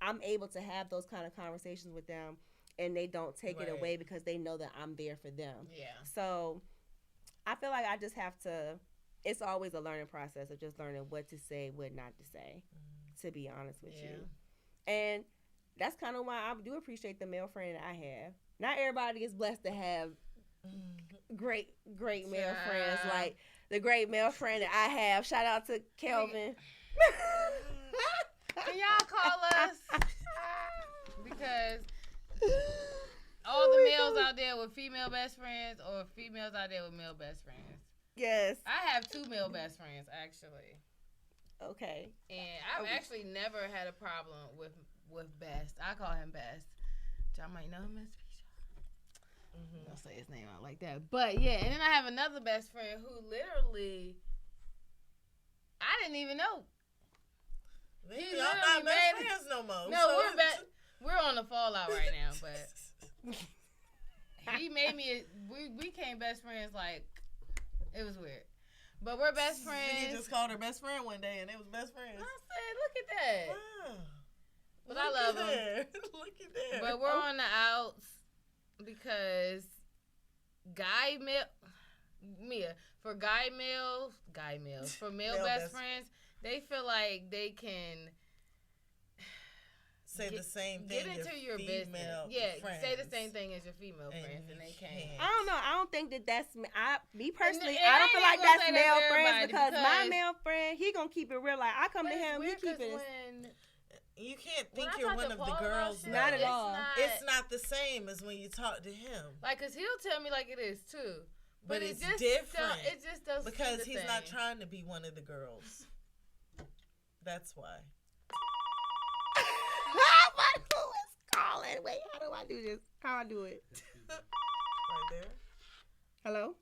I'm able to have those kind of conversations with them, and they don't take it away because they know that I'm there for them. Yeah. So I feel like I just have to, it's always a learning process of just learning what to say, what not to say, to be honest with you. And that's kind of why I do appreciate the male friend that I have. Not everybody is blessed to have great male friends, like the great male friend that I have. Shout out to Kelvin. Can y'all call us? Because all the males out there with female best friends, or females out there with male best friends. Yes. I have 2 male best friends, actually. Okay. And I've actually never had a problem with Best. I call him Best. Y'all might know him as Don't say his name out like that. But yeah, and then I have another best friend who literally, I didn't even know. Y'all not best friends no more. No, so we're on the fallout right now, but he made me, we became best friends, like, it was weird. But we're best friends. He just called her best friend one day, and they was best friends. I said, look at that. Wow. But I love him. Look at that. But we're on the outs because for male best friends, they feel like they can say the same thing. Get into your business. Yeah, say the same thing as your female friends, and they can't. I don't know. I don't think that's me personally. I don't feel like that's male friends because my male friend, he gonna keep it real. Like I come to him, he keep it. You can't think you're one of the girls. Not at all. It's not the same as when you talk to him. Like, cause he'll tell me like it is too. But it's just different. It just doesn't. Because he's not trying to be one of the girls. That's why. Who is calling? Wait, how do I do this? How I do it? right there. Hello?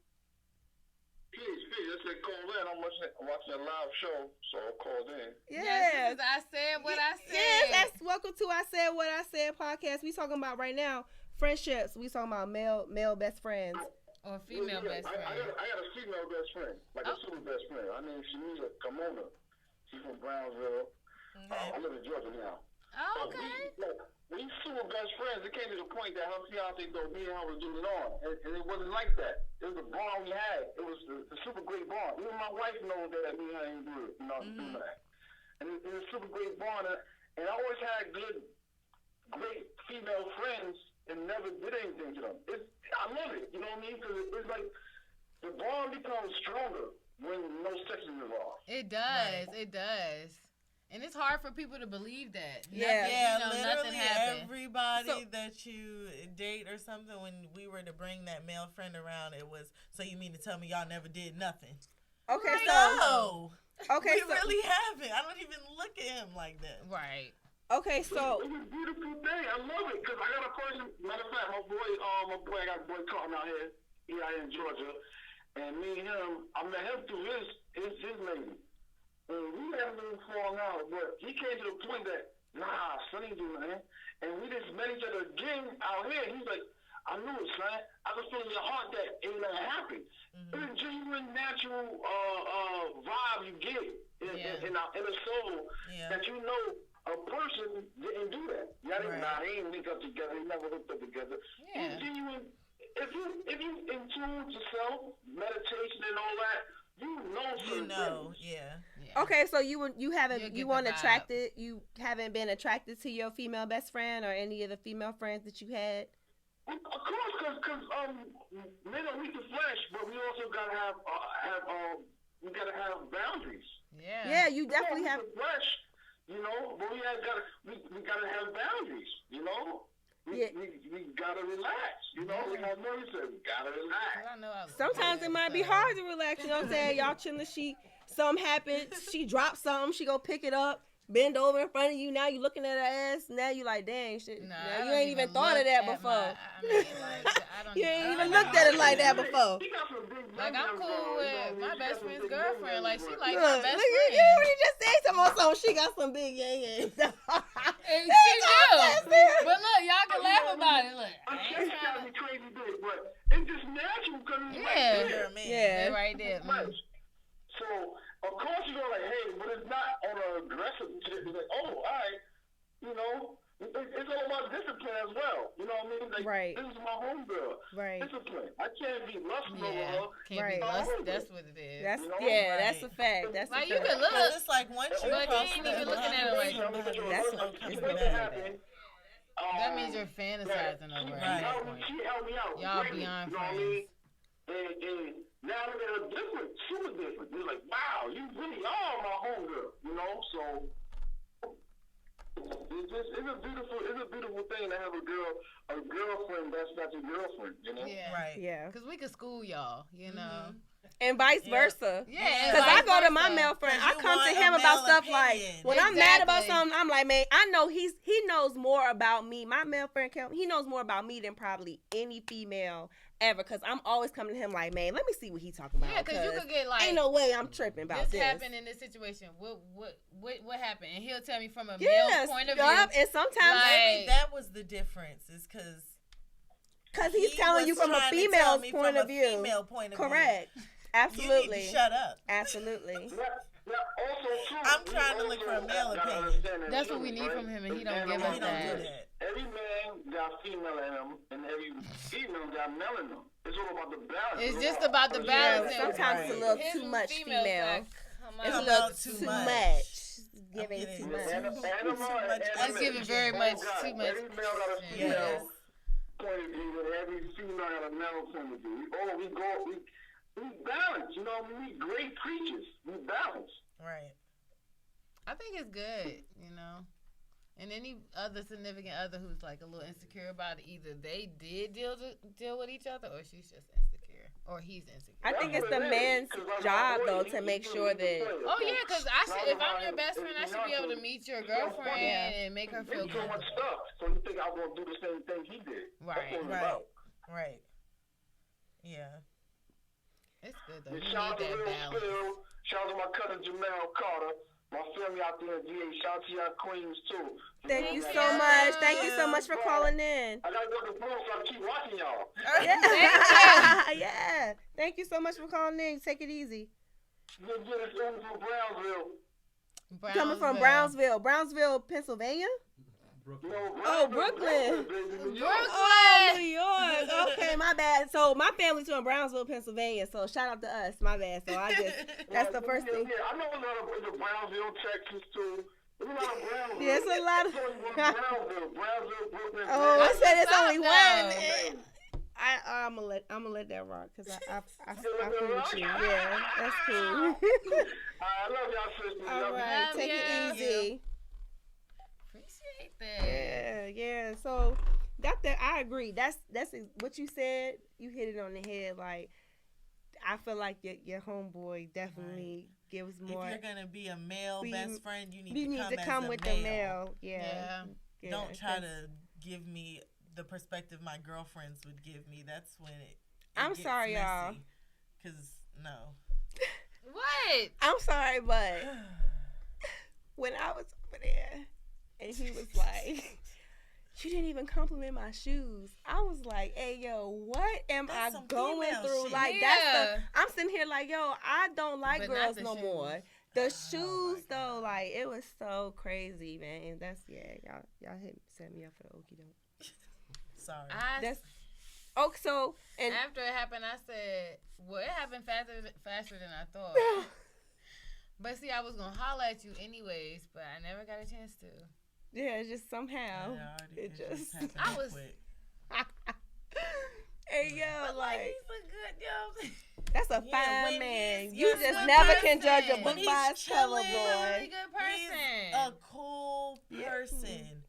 Peace. I said call in. I'm watching a live show, so I called in. Yes. I said what I said. Yes, welcome to I Said What I Said podcast. We talking about right now friendships. We talking about male best friends. Or female best friend. I got a female best friend, like a super best friend. Her name's Shamisa Kamona. She's from Brownsville. I live in Georgia now. Oh, okay. We super best friends. It came to the point that her fiance thought me and her was doing it on. And it wasn't like that. It was a bond we had. It was a super great bond. Even my wife knows that me and her ain't good. You know, do that. And it was a super great bond. And I always had great female friends and never did anything to them. I love it. You know what I mean? Because it's like the bond becomes stronger when no sex is involved. It does. Right. It does. And it's hard for people to believe that. Yeah, nothing, literally nothing happened. Everybody that you date or something, when we were to bring that male friend around, it was, so you mean to tell me y'all never did nothing? Okay, right. so. We really haven't. I don't even look at him like that. Right. Okay, so. It's a beautiful day. I love it because I got a person, matter of fact, I got a boy Carlton out here in Georgia, and me and him, I met him through his lady. And we haven't been falling out, but he came to the point that, nah, son ain't doing nothing. And we just met each other again out here. He's like, I knew it, son. I could feel in your heart that ain't nothing happened. It's a genuine, natural vibe you get in the soul that you know a person didn't do that. They ain't link up together. They never hooked up together. Yeah. It's genuine. If you in tune with yourself, meditation and all that, you know, yeah. Okay, so you weren't attracted. You haven't been attracted to your female best friend or any of the female friends that you had. Of course, because men don't eat the flesh, but we also gotta have boundaries. Yeah. Yeah, you definitely have the flesh, you know. But we gotta have boundaries, you know. We gotta relax, you know. We gotta relax. Sometimes it might be hard to relax, you know what I'm saying? Y'all chilling, something happens, she drops something, she go pick it up, bend over in front of you, now you looking at her ass, now you like, dang, shit. No, you ain't even thought of that before. You ain't even looked at it like that before. Like, I'm cool with my best friend's girlfriend. Like, she like my best friend. friend. You already just said something. She got some big yang. And she do. But look, y'all can laugh about it. Look. I'm sure it's got to be crazy big, but it's just natural because it's right there. Yeah, right there. So, of course, you're like, hey, but it's not on an aggressive tip. It's like, oh, all right, you know. It's all about discipline as well. You know what I mean? Like, right. This is my homegirl. Right. Discipline. I can't be lustful over her. Can't be lustful. That's what it is. That's, you know? that's a fact. That's like, a fact. You can look. It's like once you cross ain't even looking at it like that means you're fantasizing over at that point. She helped me out. Y'all beyond friends. And now they're different, super different. They're like, wow, you really are my homegirl. You know, so it's a beautiful thing to have a girlfriend that's not your girlfriend, you know? Yeah. Right. Yeah. Because we could school y'all, you know? And vice versa. Yeah. Because I go to my male friend, I come to him about stuff like, when I'm mad about something, I'm like, man, I know he knows more about me. My male friend, he knows more about me than probably any female ever. Because I'm always coming to him like, man, let me see what he talking about. Yeah, because you could get like, ain't no way I'm tripping about this. This happened in this situation. What happened? And he'll tell me from a male point of view. And sometimes maybe that was the difference, is because he's telling you from a female's point of view. Female point of Correct. Absolutely. You need to shut up. Absolutely. I'm trying to look for a male opinion. That's what we need from him, and he don't give us that. Every man got female in him, and every female got male in them. It's all about the balance. It's just about the balance. Sometimes it's a little too much female. It's a little too much. Giving too much. That's giving very much too much. Every male got a female point of view, and every female got a male point of view. We balance, you know. We great creatures. We balance. Right. I think it's good, you know. And any other significant other who's like a little insecure about it, either they did deal with each other, or she's just insecure, or he's insecure. I think it's the man's job though to make sure that. Oh yeah, because if I'm your best friend, I should be able to meet your girlfriend and make her feel good. So much stuff, so you think I'm gonna do the same thing he did? Right. Right. Yeah. It's good though. And You shout out need to that Real balance. Spill. Shout out to my cousin Jamel Carter. My family out there in DA. Shout out to y'all queens too. Thank you Thank so you. much. Thank you so much for calling in. I gotta go to the phone so I can keep watching y'all. Yeah. Yeah. Thank you so much for calling in. Take it easy. Good, it's coming from Brownsville. Coming from Brownsville, Pennsylvania? No, Oh, Brooklyn. Brooklyn. Oh, New York. Okay, my bad. So my family's from Brownsville, Pennsylvania. So shout out to us. My bad. So I just that's the first thing. Yeah, I know a lot of Brownsville, Texas too. There's a lot of Brownsville. Yeah, it's a lot of. Brownsville, Brooklyn. Oh, I said it's only Brownsville. one. I'm gonna let that rock because I feel with you. Yeah, that's cool. I love y'all sisters. All right, Love take you. it easy. Appreciate that. Yeah. So I agree. That's what you said. You hit it on the head. Like I feel like your homeboy definitely gives more. If you're gonna be a male best friend, you need to come with the male. Yeah. Don't try to give me the perspective my girlfriends would give me. That's when it I'm gets sorry, messy. y'all. Cause no. What? I'm sorry, but when I was over there and he was like, "You didn't even compliment my shoes," I was like, "Hey, yo, what am That's I some going female through?" shit. Like I'm sitting here like, "Yo, I don't like But not girls the no shoes. more." The shoes though, like it was so crazy, man. And that's y'all set me up for the okie doke. Sorry. So and After it happened, I said, "Well, it happened faster than I thought." But see, I was gonna holler at you anyways, but I never got a chance to. yeah, just somehow it just. I was- quick. Hey yo, But like he's a good yo. that's a Yeah, fine when man. he's- You he's just a never good can judge a person. book When by he's its cover, chilling, He's a really boy. good He's person. a cool Yeah. person.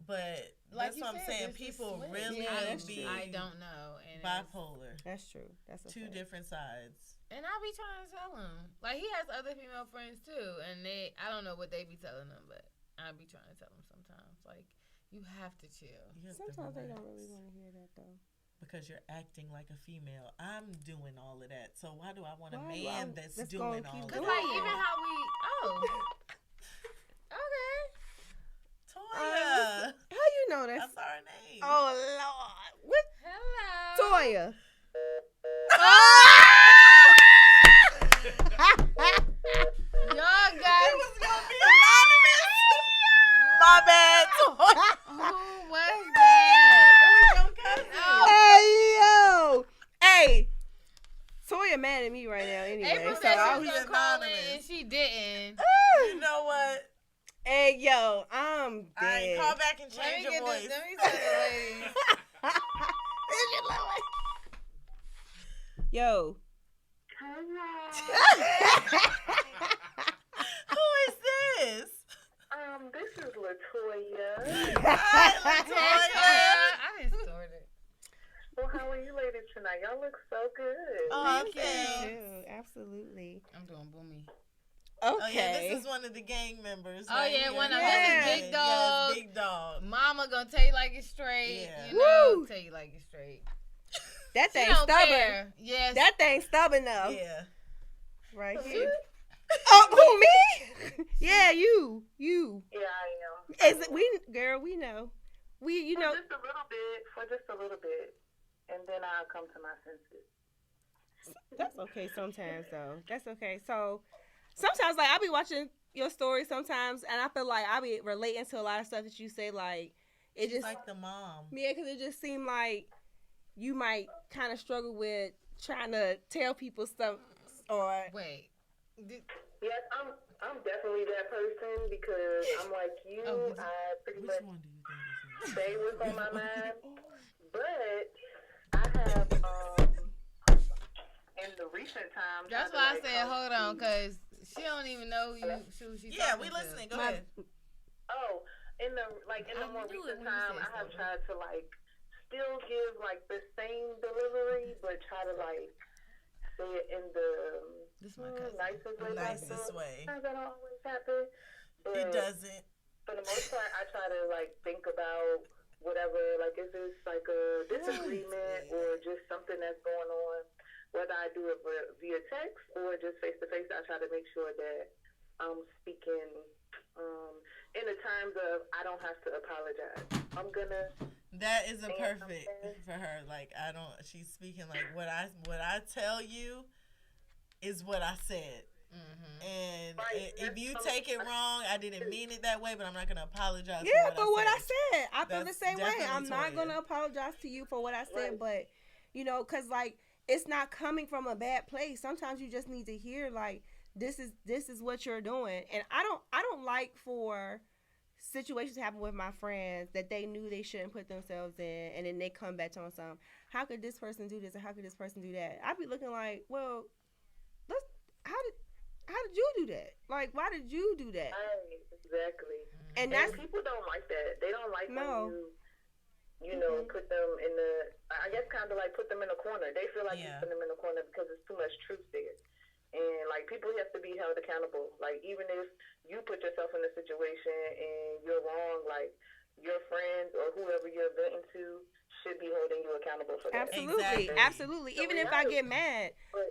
But Like that's you what I'm said, saying. it's just People switch. really Yeah, that's be true. I don't know. And bipolar. That's true. That's a Two fact. different sides. And I be trying to tell him. Like, he has other female friends, too. And I don't know what they be telling them, but I be trying to tell them sometimes. Like, you have to chill. You have to Sometimes they relax. don't really want to hear that though. Because you're acting like a female. I'm doing all of that. So why do I want a Why? man Well, that's let's go doing and keep all of Because, that? like, even how we... Oh. Okay. Toya. How you know that? That's our name. Oh Lord, what? Hello. Toya. Y'all guys... It was going to be anonymous. My bad, Toya. Who was that? Hey yo, hey. Toya mad at me right now. Anyway, April so said I she was. was going to call in, and she didn't. You know what? Hey yo, I'm All right, dead. call back and Let me change your get voice. this. Let me tell the ladies. Yo. Who is this? This is Latoya. Hi, Latoya. I didn't start it. Well, how are you ladies tonight? Y'all look so good. Oh, Thank okay. you. Absolutely. I'm doing boomy. Okay. Oh, yeah, this is one of the gang members. Oh, right yeah, here. one of them. This is Big Dog. Yes, Big Dog. Mama gonna tell you like it's straight. Yeah. You know, Woo! tell you like it's straight. That She thing don't stubborn. care. Yes. That thing stubborn though. Yeah. Right here. Oh, who me? Yeah, you. Yeah, I am. Is it we? Girl, we know. You know. For just a little bit, and then I'll come to my senses. That's okay sometimes though. That's okay. So sometimes like I be watching your story sometimes, and I feel like I be relating to a lot of stuff that you say. Like it She's just like the mom. yeah, because it just seemed like you might kind of struggle with trying to tell people stuff or Wait. Yes, I'm definitely that person because I'm like you. Oh, I pretty Which much one do you think this is? say what's on my mind, but I have in the recent times. That's had to, why I like, said come hold on, to- because she don't even know who she Yeah, talking we to. listening. Go My- ahead. Oh, in the I more knew it recent when you time, said I have so. tried to like still give like the same delivery, but try to like say it in the This is my cousin. nicest The way nicest possible. way. Sometimes that don't always happen, but It doesn't. for the most part, I try to like think about whatever, like if it's like a disagreement or just something that's going on, whether I do it via text or just face to face, I try to make sure that I'm speaking in the terms of I don't have to apologize. I'm gonna. That is a perfect for her. Like she's speaking like what I tell you is what I said. Mm-hmm. And if you take it wrong, I didn't mean it that way, but I'm not gonna apologize. Yeah, for what I said. I feel the same way. I'm not gonna apologize to you for what I said, but cause like it's not coming from a bad place. Sometimes you just need to hear like this is what you're doing, and I don't like for situations happen with my friends that they knew they shouldn't put themselves in, and then they come back on some. How could this person do this, and how could this person do that? I'd be looking like, well, how did you do that? Like, why did you do that? Exactly. And that's people don't like that. They don't like when you put them in I guess kind of like put them in a corner. They feel like you put them in a corner because there's too much truth there. And, like, people have to be held accountable. Like, even if you put yourself in a situation and you're wrong, like, your friends or whoever you're venting to should be holding you accountable for that. Absolutely. Exactly. Absolutely. So even if I get mad. But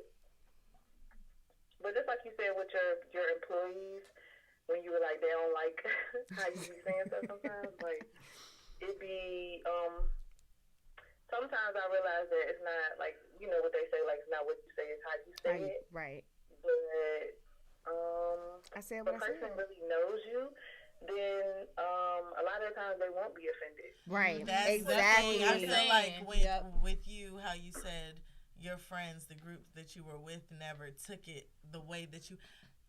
just like you said with your employees, when you were like, they don't like how you be saying stuff sometimes, like, it be, sometimes I realize that it's not, like, you know what they say, like, it's not what you say, it's how you say it. Right. But I said the person really knows you, then a lot of times they won't be offended. Right. That's exactly. I feel like with you, how you said your friends, the group that you were with, never took it the way that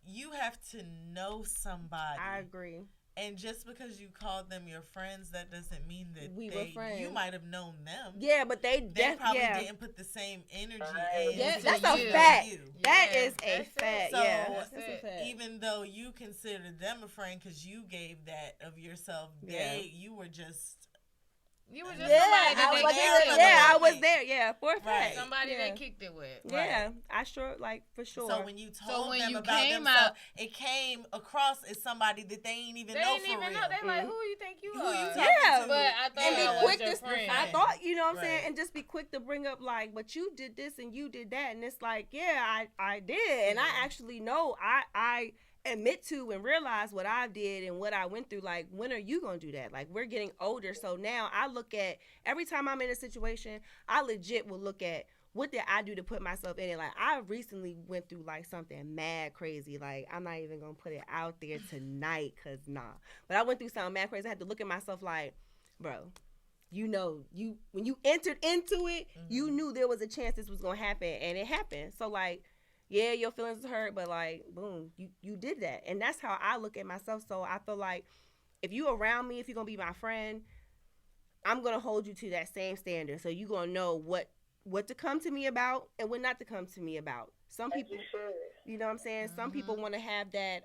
you have to know somebody. I agree. And just because you called them your friends, that doesn't mean that we were friends. You might have known them. Yeah, but they probably didn't put the same energy in. Yeah, that's a fact. That is a fact. So that's a fact. Even though you considered them a friend because you gave that of yourself, you were just. You were just somebody that I was there. Yeah, for a fact. Somebody they kicked it with. Yeah, I for sure. So when you told them about themselves, it came across as somebody that they ain't even know for real. They like, who you think you are? Yeah, but I thought that was your friend. I thought, you know what I'm saying, and just be quick to bring up like, but you did this and you did that, and it's like, yeah, I did, and I actually know I admit to and realize what I did and what I went through. Like, when are you gonna do that? Like, we're getting older, so now I look at every time I'm in a situation, I legit will look at what did I do to put myself in it. Like, I recently went through like something mad crazy. Like, I'm not even gonna put it out there tonight, cause but I went through something mad crazy. I had to look at myself like, bro, when you entered into it, you knew there was a chance this was gonna happen, and it happened. So like, yeah, your feelings hurt, but like, boom, you did that. And that's how I look at myself. So I feel like if you around me, if you're going to be my friend, I'm going to hold you to that same standard. So you're going to know what to come to me about and what not to come to me about. Some people, you know what I'm saying? Some people want to have that.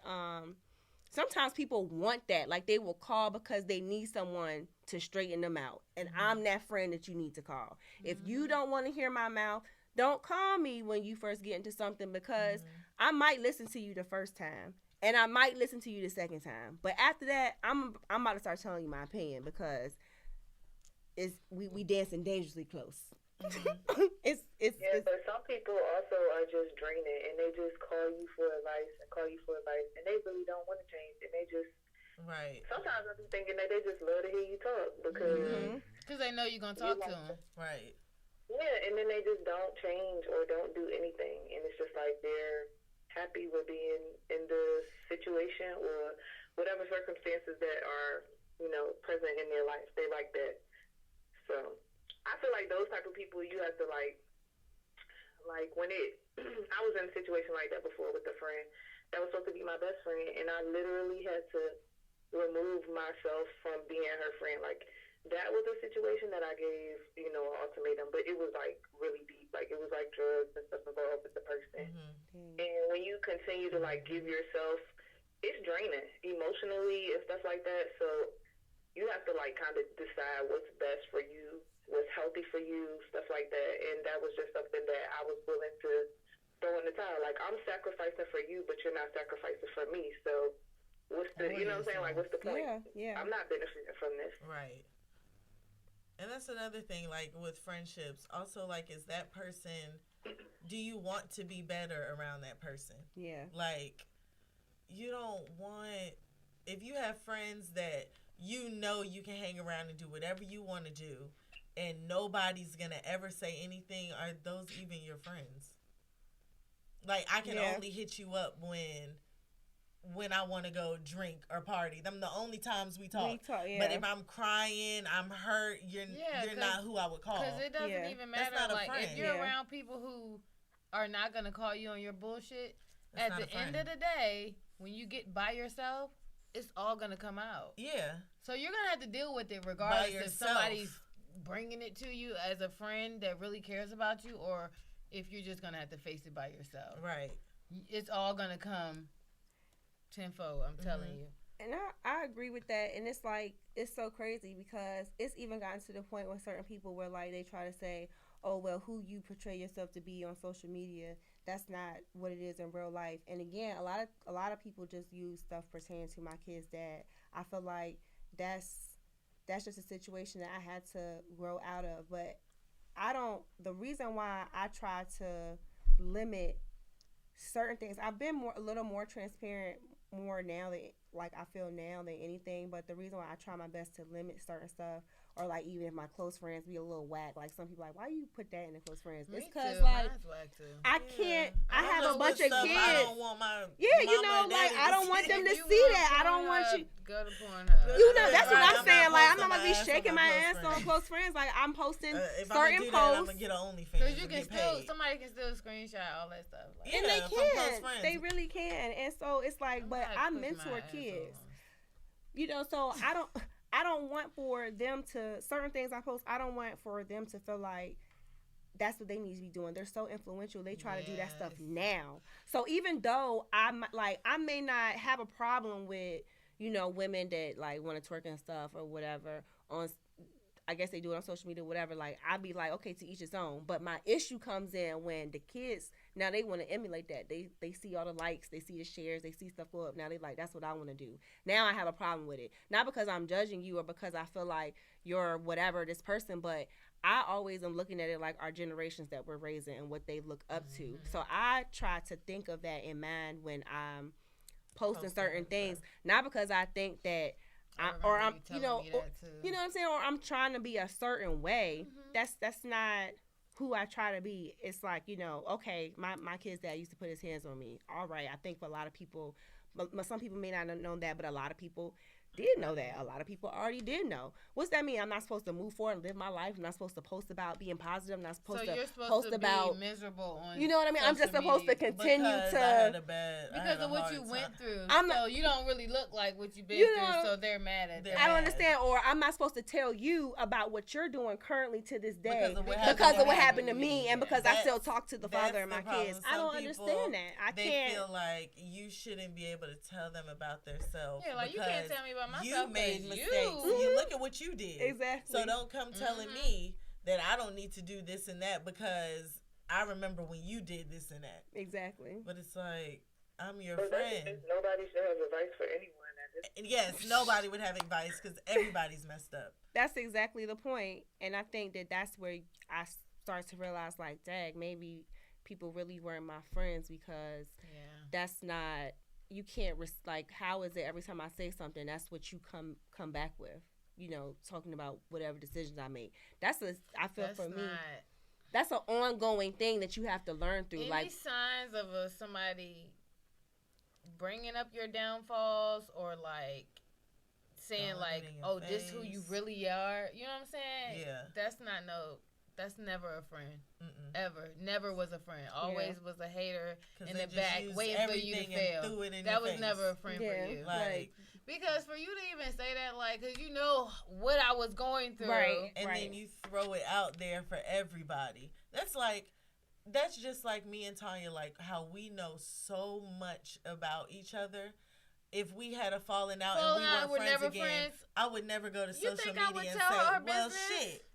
Sometimes people want that. Like, they will call because they need someone to straighten them out. And I'm that friend that you need to call. If you don't want to hear my mouth, don't call me when you first get into something, because I might listen to you the first time and I might listen to you the second time. But after that, I'm about to start telling you my opinion, because we dancing dangerously close. But some people also are just draining, and they just call you for advice, and they really don't want to change, and they just Sometimes I be thinking that they just love to hear you talk because they know you're gonna talk to them. Right. Yeah, and then they just don't change or don't do anything, and it's just like they're happy with being in the situation or whatever circumstances that are, present in their life. They like that. So I feel like those type of people, you have to like when I was in a situation like that before with a friend that was supposed to be my best friend, and I literally had to remove myself from being her friend. Like, that was a situation that I gave, an ultimatum, but it was like really deep. Like, it was like drugs and stuff involved with the person. And when you continue to like give yourself, it's draining emotionally and stuff like that. So you have to like kind of decide what's best for you, what's healthy for you, stuff like that. And that was just something that I was willing to throw in the towel. Like, I'm sacrificing for you, but you're not sacrificing for me. So what's the, you know what I'm saying? Like, what's the point? Yeah. I'm not benefiting from this. Right. And that's another thing, like, with friendships. Also, like, is that person, do you want to be better around that person? Yeah. Like, you don't want, if you have friends that you know you can hang around and do whatever you want to do, and nobody's going to ever say anything, are those even your friends? Like, I can only hit you up when I want to go drink or party. Them the only times we talk. But if I'm crying, I'm hurt, you're not who I would call. Because it doesn't even matter. That's not a like, friend. if you're around people who are not going to call you on your bullshit, That's at the end of the day, when you get by yourself, it's all going to come out. Yeah. So you're going to have to deal with it regardless if somebody's bringing it to you as a friend that really cares about you, or if you're just going to have to face it by yourself. Right. It's all going to come tenfold, I'm telling you. And I agree with that. And it's like, it's so crazy because it's even gotten to the point with certain people where, like, they try to say, oh, well, who you portray yourself to be on social media, that's not what it is in real life. And again, a lot of people just use stuff pertaining to my kid's dad. I feel like that's just a situation that I had to grow out of. But the reason why I try to limit certain things, I've been a little more transparent more now than, like, I feel now than anything. But the reason why I try my best to limit certain stuff, or like even if my close friends be a little whack, like some people like, why you put that in the close friends? It's because like I can't. I have a bunch of kids. I don't want my I don't want them to see that. I don't want you. Go to Pornhub. You know, that's what I'm saying. Like, I'm not gonna be shaking my ass on close friends. Like, I'm posting certain posts. I'm gonna get an OnlyFans. Because you can somebody can still screenshot all that stuff. Like, and they can. They really can. And so it's like, but I mentor kids. You know, so I don't want for them to, certain things I post, I don't want for them to feel like that's what they need to be doing. They're so influential. They try to do that stuff now. So even though I may not have a problem with, you know, women that like want to twerk and stuff or whatever on, I guess they do it on social media, whatever. Like, I'd be like, okay, to each his own. But my issue comes in when the kids, now they want to emulate that. They see all the likes, they see the shares, they see stuff go up. Now they like, that's what I want to do. Now I have a problem with it. Not because I'm judging you or because I feel like you're whatever, this person, but I always am looking at it like our generations that we're raising and what they look up to. So I try to think of that in mind when I'm posting certain things. Not because I think that I'm you know what I'm saying, or I'm trying to be a certain way. That's not who I try to be. It's like, you know, okay, my kid's dad used to put his hands on me. All right, I think for a lot of people, some people may not have known that, but a lot of people did know that. A lot of people already did know. What's that mean? I'm not supposed to move forward and live my life. I'm not supposed to post about being positive. I'm not supposed to post about be miserable on. You know what I mean? I'm just supposed to continue because of what you went through. So you don't really look like what you've been through. So they're mad at that. I don't understand. Or I'm not supposed to tell you about what you're doing currently to this day because of what happened to me, and because I still talk to the father of my kids. I don't understand that. They feel like you shouldn't be able to tell them about themselves. Yeah, like you can't tell me about myself. You made mistakes. You look at what you did. Exactly. So don't come telling me that I don't need to do this and that because I remember when you did this and that. Exactly. But it's like, I'm your friend. Nobody should have advice for anyone. Yes, nobody would have advice because everybody's messed up. That's exactly the point. And I think that's where I start to realize, like, dang, maybe people really weren't my friends because that's not... You can't, like, how is it every time I say something, that's what you come back with, you know, talking about whatever decisions I make. I feel for me, that's an ongoing thing that you have to learn through. Any like signs of somebody bringing up your downfalls or, like, saying, like, oh, this who you really are, you know what I'm saying? Yeah. That's never a friend. Ever. Never was a friend. Always was a hater in the back waiting for you to fail. That was never a friend for you. Like, because for you to even say that, like, because you know what I was going through. Right. And then you throw it out there for everybody. That's just like me and Tanya, like, how we know so much about each other. If we had a falling out and we weren't friends again, I would never go to social media and say, well, shit.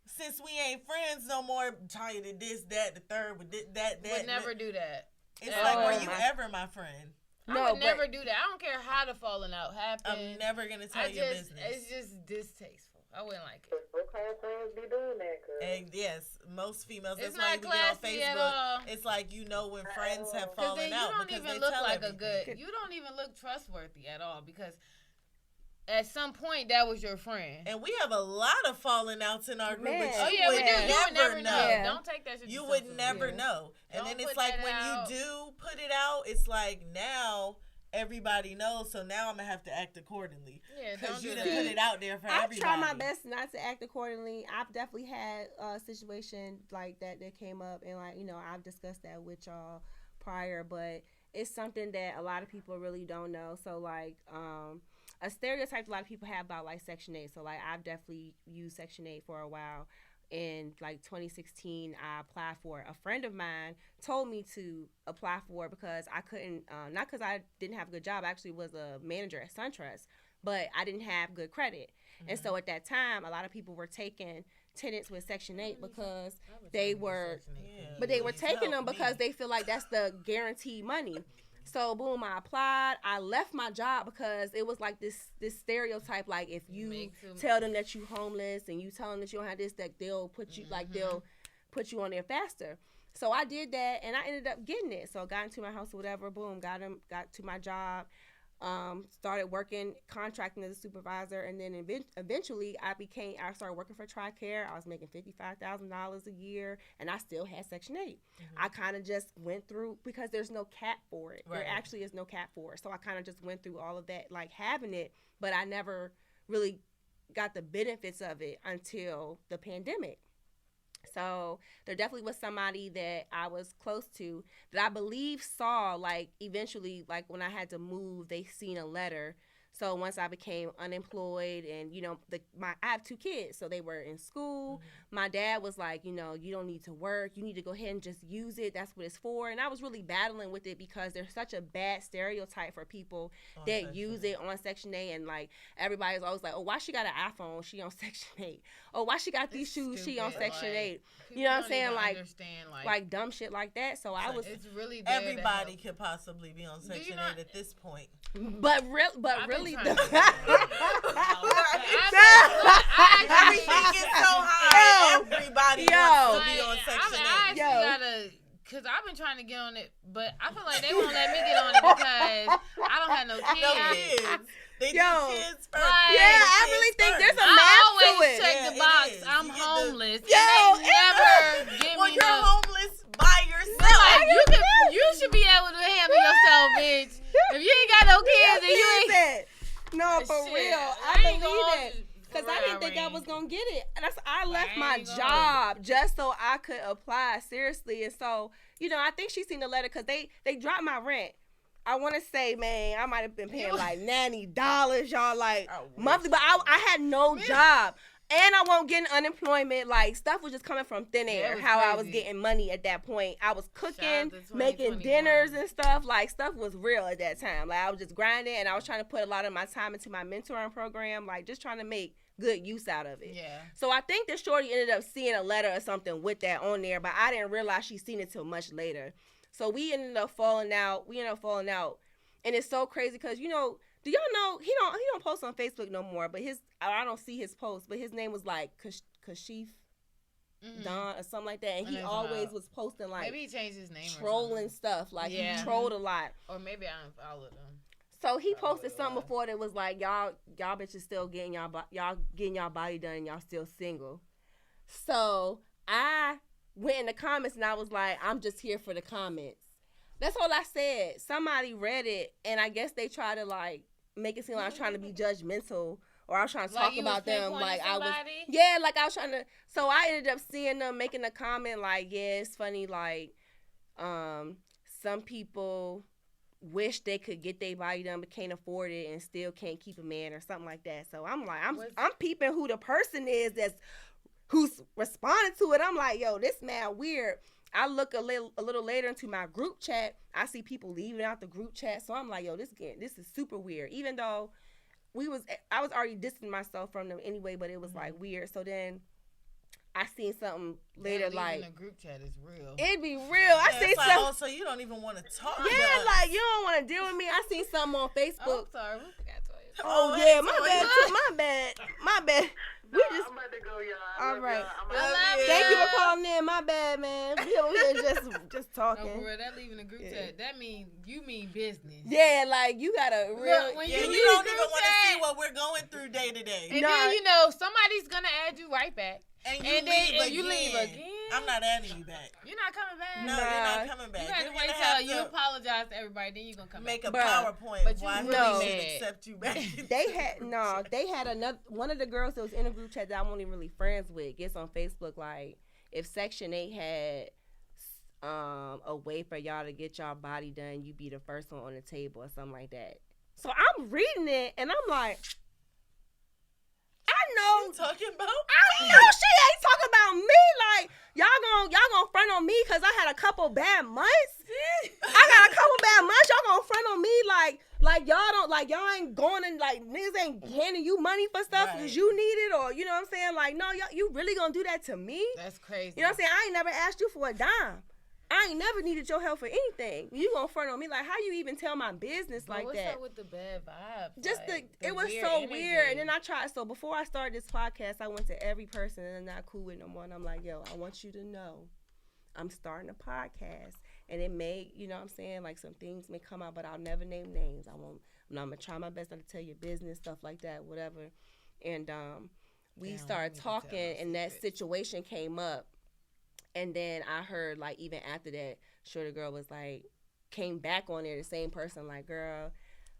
Since we ain't friends no more, Tanya did this, that, the third, with that. Would never do that. It's like, were you ever my friend? I would never do that. I don't care how the falling out happened. I'm never going to tell your business. It's just distasteful. I wouldn't like it. So so-called friends be doing that. And yes, most females. It's That's why not you get on classy at Facebook. all. It's like you know when friends have Because fallen then you out don't because even they look tell like everything. you don't even look trustworthy at all because at some point that was your friend. And we have a lot of falling outs in our group. Man. But Oh you yeah, we would do. You would never never know. know. Yeah. Don't take that shit. You to would social never media. know. And Don't then it's put like that when out. you do put it out, it's like now everybody knows. So now I'm gonna have to act accordingly. Yeah, Because don't you do done that. put it out there for I everybody. try my best not to act accordingly. I've definitely had a situation like that came up, and like, you know, I've discussed that with y'all prior, but it's something that a lot of people really don't know. So like, a stereotype a lot of people have about like Section 8. So like, I've definitely used Section 8 for a while. In like 2016, I applied for it. A friend of mine told me to apply for it because I couldn't, not because I didn't have a good job. I actually was a manager at SunTrust, but I didn't have good credit. And so at that time, a lot of people were taking tenants with Section 8 because they were, but they were taking them because they feel like that's the guaranteed money. So boom, I applied. I left my job because it was like this stereotype, like if you tell them that you homeless and you tell them that you don't have this, that they'll put you like they'll put you on there faster. So I did that and I ended up getting it. So I got into my house or whatever, boom, got to my job. Started working, contracting as a supervisor, and then eventually I started working for TRICARE. I was making $55,000 a year, and I still had Section 8. I kind of just went through, because there's no cap for it. Right. There actually is no cap for it. So I kind of just went through all of that, like having it, but I never really got the benefits of it until the pandemic. So there definitely was somebody that I was close to that I believe saw, like, eventually, like, when I had to move, they seen a letter. So once I became unemployed and, you know, I have 2 kids, so they were in school. My dad was like, you know, you don't need to work. You need to go ahead and just use it. That's what it's for. And I was really battling with it because there's such a bad stereotype for people that use it on Section 8. And, like, everybody's always like, oh, why she got an iPhone? She on Section 8. Oh, why she got these shoes? She on Section 8. You know what I'm saying? Like dumb shit like that. So I was. It's really everybody could possibly be on Section 8 at this point. But really, everything is so high. Everybody wants to be on Section 8. Because I've been trying to get on it, but I feel like they won't let me get on it because I don't have no kids. No kids. They do kids first. I really think there's a math to it. I always check the box. I'm homeless. They never give me you're homeless by yourself. Like, you should be able to handle yourself, bitch. If you ain't got no kids and you ain't. No, for real. I believe it. Because I didn't think I was going to get it. And I left my job just so I could apply, seriously. And so, you know, I think she seen the letter because they dropped my rent. I want to say, man, I might have been paying like $90, y'all, like monthly. But I had no job. And I won't get unemployment. Like, stuff was just coming from thin air. How crazy. I was getting money at that point. I was cooking, making dinners and stuff. Like, stuff was real at that time. Like, I was just grinding, and I was trying to put a lot of my time into my mentoring program. Like, just trying to make good use out of it. Yeah. So I think the shorty ended up seeing a letter or something with that on there, but I didn't realize she seen it till much later. So we ended up falling out. And it's so crazy because, you know, do y'all know he don't post on Facebook no more, but I don't see his post, but his name was like Kashif Don or something like that, and he always was posting like maybe he changed his name trolling stuff, like he trolled a lot. Or maybe I unfollowed him. So he posted something before that was like y'all bitches still getting y'all body done and y'all still single. So I went in the comments and I was like, I'm just here for the comments. That's all I said. Somebody read it and I guess they tried to like make it seem like I was trying to be judgmental or I was trying to talk about them like I was like I was trying to. So I ended up seeing them making a comment like, yeah, it's funny, like some people wish they could get their body done but can't afford it and still can't keep a man or something like that. So I'm like, I'm peeping who the person is who's responding to it. I'm like, yo, this man weird. I look a little later into my group chat. I see people leaving out the group chat. So I'm like, yo, this is super weird. Even though I was already distancing myself from them anyway, but it was like weird. So then I seen something later like the group chat is real. It'd be real. I seen something. Oh, so you don't even want to talk. Yeah, like you don't want to deal with me. I seen something on Facebook. Oh, sorry, we forgot to tell you. Oh yeah, my bad. We just. to go, y'all. All right. I love you. Thank you for calling in. My bad, man. We over here just talking. No, for real, that leaving a group chat. That mean you mean business. Yeah, like you got a real. Look, when Yeah, you leave don't group even want to chat, see what we're going through day to day. And No. then somebody's gonna add you right back. And then you leave again. I'm not adding you back. You're not coming back. No, Nah. you're not coming back. You have You're to wait gonna have till you to apologize to everybody, then you're gonna come make back. a Bruh, PowerPoint but you why really we should mad. accept you back. They had another one of the girls that was in a group chat that I'm only really friends with gets on Facebook like if Section 8 had a way for y'all to get y'all body done, you be the first one on the table or something like that. So I'm reading it and I'm like, I know. You talking about? I know she ain't talking about me. Like y'all gonna front on me because I had a couple bad months. I got a couple bad months. Y'all gonna front on me like y'all ain't going and like niggas ain't handing you money for stuff because Right. you need it or you know what I'm saying. Like no, you really gonna do that to me? That's crazy. You know what I'm saying? I ain't never asked you for a dime. I ain't never needed your help for anything. You gonna front on me like how you even tell my business But like what's that? up with the bad vibes? Just like, it was weird so energy? weird. And then I tried. So before I started this podcast, I went to every person and I'm not cool with no more. And I'm like, yo, I want you to know, I'm starting a podcast, and it may, you know what I'm saying, like some things may come out, but I'll never name names. I'm gonna try my best not to tell your business, stuff like that, whatever. And we started talking, and that situation came up. And then I heard, like, even after that, Shorty Girl was like, came back on there, the same person, like, girl,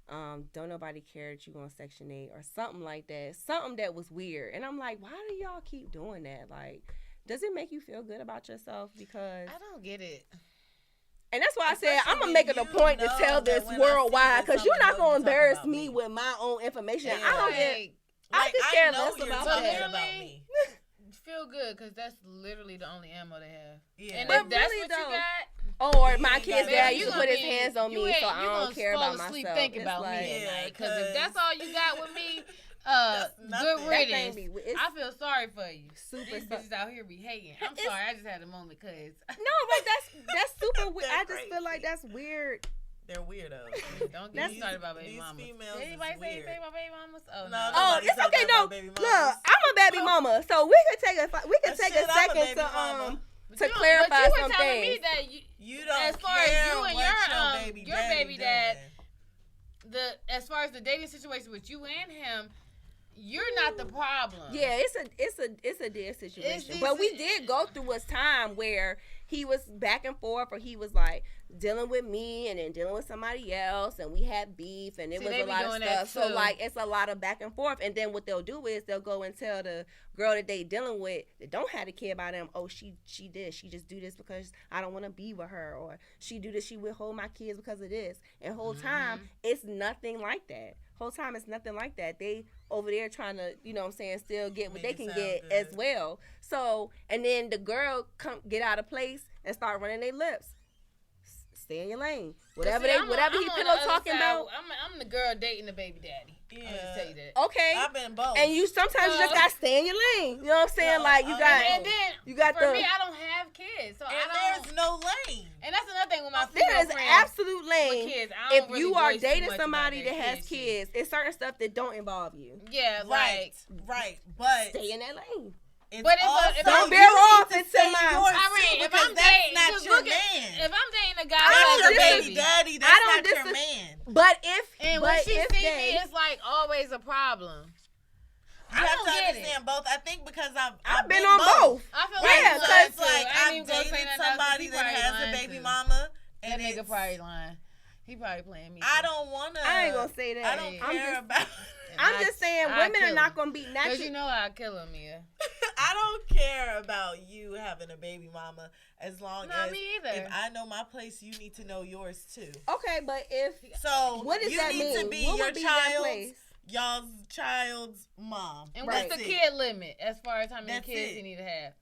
don't nobody care that you on Section 8 or something like that. Something that was weird. And I'm like, why do y'all keep doing that? Like, does it make you feel good about yourself? Because I don't get it. and that's why I said I'm Especially gonna make it a when point you to know tell that this when I see worldwide, this, because I'm you're not gonna gonna know you embarrass talking me about with my own information. Yeah. I don't get. Like, I could care know less you're about talking that. about me. feel good because that's literally the only ammo they have. Yeah. And But if that's really, what though, you got, or my ain't kid's got dad that. used you to put his gonna be- hands on you me, ain't- so you I don't gonna care fall about asleep myself. thinking It's about like, me at Yeah, night. Because if 'cause that's all you got with me, That's good nothing. That thing riddance. be- it's I feel sorry for you. super. These bitches out here be hating. I'm It's- sorry, I just had a moment because No, but that's super weird. They're I just feel like crazy. that's weird. They're weirdos. don't get me These- started about baby these mamas. females Did is anybody say weird. anything about baby mamas? Oh No, no. Oh, Nobody it's said okay. that No, about baby look, mamas. I'm a baby mama, so we could take a But take shit, a I'm a second baby to mama. But to you- clarify but you were some telling me things. that You don't as far as care you and what your baby dad, doing. as far as the dating situation with you and him, you're not the problem. Yeah, it's a dead situation. It's- But we did go through a time where he was back and forth, or he was like dealing with me and then dealing with somebody else, and we had beef, and it See, was they a be lot of doing that stuff. So too. like it's a lot of back and forth, and then what they'll do is they'll go and tell the girl that they dealing with that don't have a kid by them, oh she just do this because I don't want to be with her, or she do this, she withhold my kids because of this. And whole time it's nothing like that. Whole time it's nothing like that. They over there trying to, you know what I'm saying, still get what Make they it can sound get good. as well. So, and then the girl get out of place and start running their lips. Stay in your lane. Whatever See, he I'm pillow on the other talking side. about. I'm the girl dating the baby daddy. I'm Yeah. just tell you that. Okay. I've been both. And you sometimes you just gotta stay in your lane. You know what I'm saying? No, like you got And then you got for the me, I don't have kids, so and I don't. there's no lane. And that's another thing with my there female is friends absolute with lane. kids. I don't If really you are voice too dating much somebody about that that has kid shit. kids, it's certain stuff that don't involve you. Yeah, Right, like. right. But Stay in that lane. it's But if also Don't I'm- bear you off need to into say my- yours I mean, too, if because I'm that's dating, not just your look at, man. if I'm dating a guy I who don't has That's a your dis- baby baby, daddy. I That's don't not your dis- man. But if and when but she if see they, me, it's like always a problem. You I have don't to get understand both. I think because I've been on both. I feel Right, like Yeah, so cause it's like I I've ain't even gonna say dated nothing else 'cause somebody he that probably has a lying baby too. mama, That and nigga it's, probably lying. He probably playing me. I too. don't wanna. I ain't gonna say that. I don't Yeah. I'm care just- about. And I'm just saying I women are kill not him. gonna be Cause natural. you know I kill him, yeah. I don't care about you having a baby mama as long No, as me either. if I know my place, you need to know yours too. Okay, but if So what does you that need mean? to be What your would be that child's place? y'all's child's mom. And Right. what's the That's it. kid limit as far as how many That's kids it. you need to have?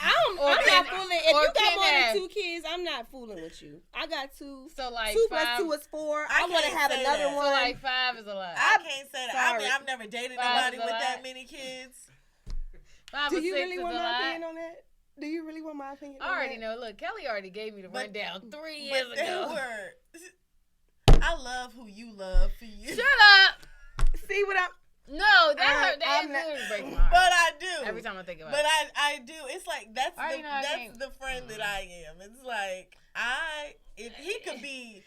I'm Or not can- fooling. If or you got can more have- than 2 kids, I'm not fooling with you. I got 2. So like 2 five. plus 2 is 4. I I want to can't have say another that. So one. like 5 is a lot. I can't say that. I mean, Sorry. I've never dated Five nobody is a with lot. that many kids. 5 Do or you 6 really is want a my lot. opinion on that? Do you really want my opinion? I already know. Look, Kelly already gave me the But- rundown 3 years But they ago. were. I love who you love for you. Shut up. See what I'm. No, that I'm hurt. That not- literally breaks my heart. But I do. Every time I think about But it. I do. It's like that's I know I that's can't- the friend that I am. It's like if he could be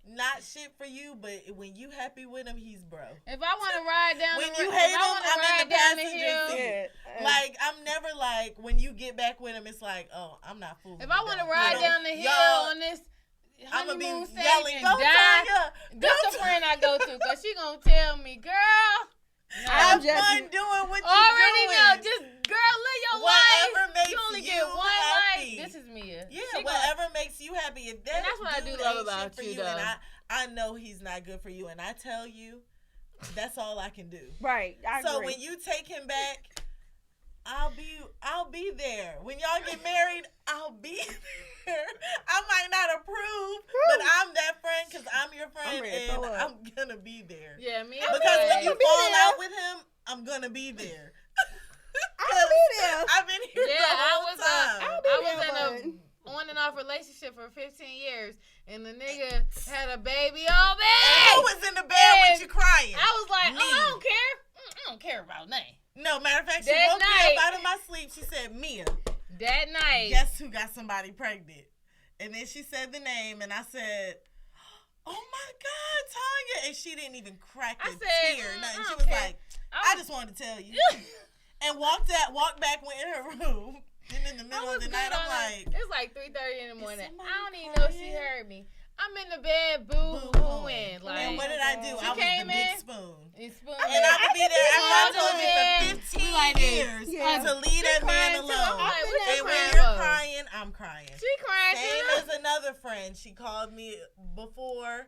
not shit for you, but when you happy with him, he's bro. If I want to ride down When the you if hate I him, wanna I'm ride in the down the passenger hill, seat. Yeah. Like I'm never like when you get back with him, it's like, oh, I'm not fooling. If I want to with ride that. down the hill Y'all, on this I'm gonna be honeymoon stage yelling, and go die, Tanya, this the friend I go to because she gonna tell me, girl. I'm have just- fun doing what you Already doing. know, just girl, live your Whatever life. makes You only you get one happy. life. This is Mia. Yeah, She whatever makes you happy. If that And that's what I do dude love ain't about shit for you, and though. I know he's not good for you, and I tell you, that's all I can do. Right. I So agree. when you take him back, I'll be there. When y'all get married, I'll be there. I might not approve, but I'm that friend because I'm your friend, ready to and throw up. I'm gonna be there. Yeah, Mia. Because when you be fall there. out with him, I'm gonna be there. I'll be there. I've been here Yeah, the I whole was time. I'll be in there, a on and off relationship for 15 years, and the nigga had a baby on me. And who was in the bed And with you crying? I was like, Me. oh, I don't care. I don't care about nothing. No, matter of fact, she That woke me night- up out of my sleep. She said, Mia, That night, guess who got somebody pregnant? And then she said the name, and I said, oh my God, Tanya. And she didn't even crack a I said, tear. I Nothing. She don't was care. like, I just wanted to tell you. And walked back, went in her room. And in the I middle was of the good night, on I'm it. like, It's like 3:30 in the morning. somebody I don't even know if she crying? heard me. I'm in the bed, boo boo-hooing. hooing. Like, And what did I do? She I was came the big in. spoon. and spoon And I would be there after I told you Yeah. for 15 We like this. years Yeah. to leave that man crying too. I'm alone. like, what you And when crying you're for? crying, I'm crying. She crying Same too. as another friend. She called me before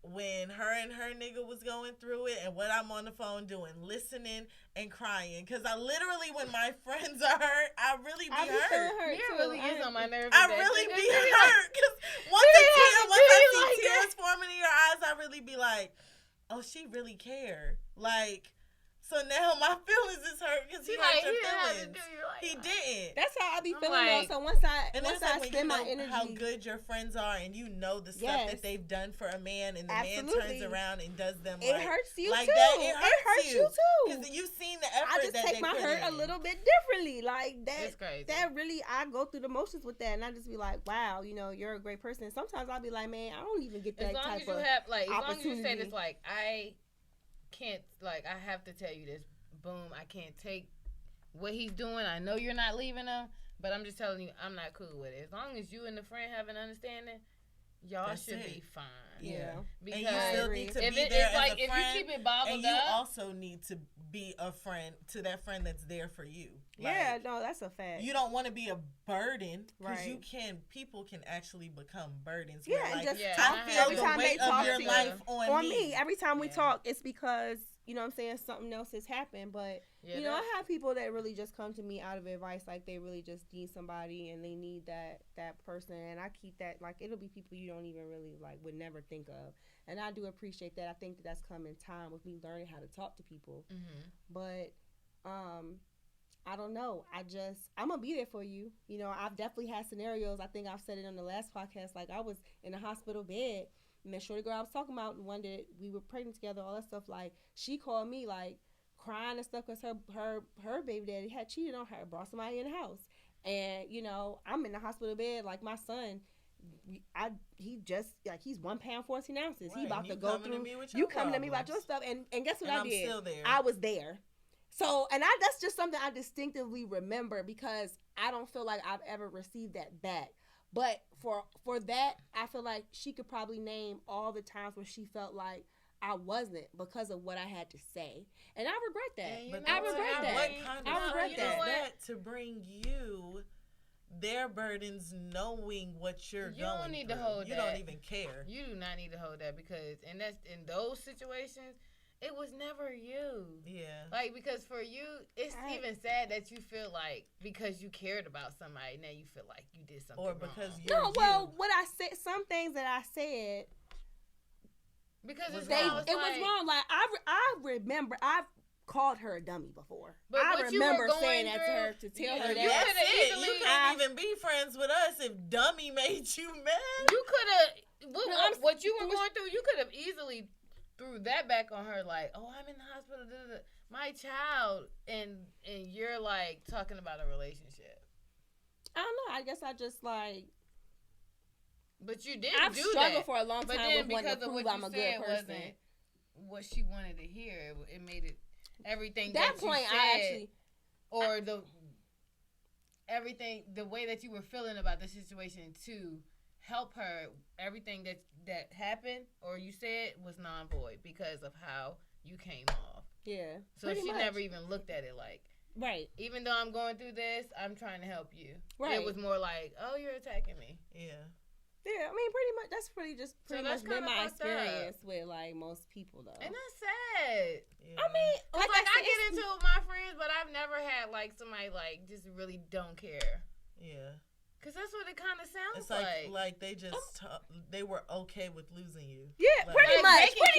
when her and her nigga was going through it, and what I'm on the phone doing, listening and crying. Because I literally, when my friends are hurt, I really be I be hurt. feeling hurt Mia too. really gets on my nerves. I with that. really She be just like, hurt. Because once She I have to see be like tears forming in your eyes, I really be like, oh, she really care. Like, so now my feelings is hurt because he She hurt like, your he didn't have to feelings. do you like He that. didn't. That's how I be I'm feeling like- though. So once And I it's like when you spend my know energy, how good your friends are, and you know the stuff Yes. that they've done for a man, and the man Absolutely. turns around and does them it like, hurts you like too. that. It hurts you too. because you've seen the effort I just that take they my put hurt in. a little bit differently. Like that. It's crazy. That really, I go through the motions with that, and I just be like, wow, you're a great person. And sometimes I'll be like, man, I don't even get that As long type as you of. have, like, as long as you say opportunity. this, like, I can't, like, I have to tell you this. Boom, I can't take what he's doing. I know you're not leaving him, but I'm just telling you, I'm not cool with it. As long as you and the friend have an understanding, y'all That's should it. be fine. Yeah. Because And you still need to if be it, there it's like as a if friend, you keep it bottled and you up, also need to be a friend to that friend that's there for you. Yeah, Like, no, that's a fact. you don't want to be a burden because Right. people can actually become burdens. Yeah, where, and like, just Yeah, talk I I have feel to. the every time they weight talk of your to you. life on me. Every time we Yeah. talk, it's because you know what I'm saying, something else has happened. But yeah, you know, I have people that really just come to me out of advice, like they really just need somebody and they need that person, and I keep that, like, it'll be people you don't even really like would never think of, and I do appreciate that. I think that's come in time with me learning how to talk to people. But I don't know, I'm gonna be there for you. You know, I've definitely had scenarios, I think I've said it on the last podcast, like I was in a hospital bed, and that shorty girl I was talking about, the one that we were pregnant together, all that stuff, like she called me like crying and stuff because her baby daddy had cheated on her, brought somebody in the house. And you know, I'm in the hospital bed, like my son, he just, like, he's 1 pound 14 ounces. He Right, about you to go coming to through, me with you your coming to me about your problems. stuff, and guess what And I I'm did? still there. I was there. So, and that's just something I distinctively remember, because I don't feel like I've ever received that back. But for that, I feel like she could probably name all the times where she felt like I wasn't, because of what I had to say. And I regret that. And But know I that's regret what? that. what kind I of regret friend that. is what? that to bring you their burdens, knowing what you're You going don't need to through. hold You that. don't even care. You do not need to hold that, because in those situations, it was never you. Yeah. Like, because for you, it's I- even sad that you feel like because you cared about somebody, now you feel like you did something Or wrong. because you're No, well, what I said, some things that I said, because was it's they, now it it's was like, wrong. Like I remember, I've called her a dummy before. But I what you were remember going saying that to her, to through, tell you- her you that. could've That's it. easily- You couldn't even be friends with us if Dummy made you mad. You could have what you were it was- going through. You could have easily threw that back on her, like, "Oh, I'm in the hospital." Da, da, da. my child, and you're like talking about a relationship. I don't know. I guess I just like. But you did. I've struggled for a long time with wanting to prove I'm a good person. Wasn't what she wanted to hear. It made it everything that that point. You said, I actually, or everything, the way that you were feeling about the situation to help her. Everything that happened or you said was non-void because of how you came off. Yeah. So she never even looked at it like. Right. Even though I'm going through this, I'm trying to help you. Right. It was more like, oh, you're attacking me. Yeah. Yeah, I mean, pretty much. That's pretty much been my experience up. with like most people, though. And that's sad. Yeah. I mean, like I get into it with my friends, but I've never had like somebody like just really don't care. Yeah. Cause that's what it kind of sounds it's like they just they were okay with losing you. Yeah, like, pretty much. It's like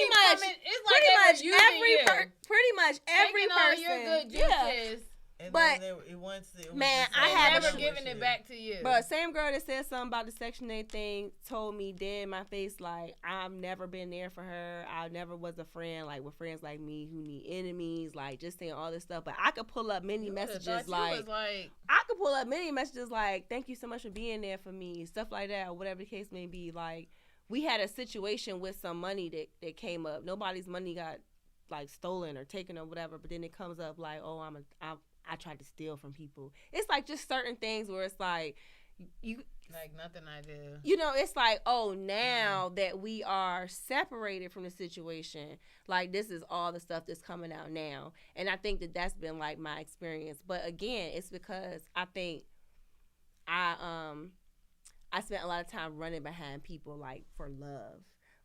Pretty much every taking all person. your good juices. And but then it was man, just I have never given it back to you. But same girl that said something about the Section 8 thing told me dead in my face, like, I've never been there for her. I never was a friend, like, with friends like me who need enemies, like, just saying all this stuff. But I could pull up many messages like, I could pull up many messages like, thank you so much for being there for me, stuff like that, or whatever the case may be. Like, we had a situation with some money that came up. Nobody's money got, like, stolen or taken or whatever, but then it comes up like, oh, I tried to steal from people. It's like just certain things where it's like you like nothing I do. You know, it's like, oh, now that we are separated from the situation, like this is all the stuff that's coming out now. And I think that's been like my experience. But again, it's because I think I spent a lot of time running behind people like for love.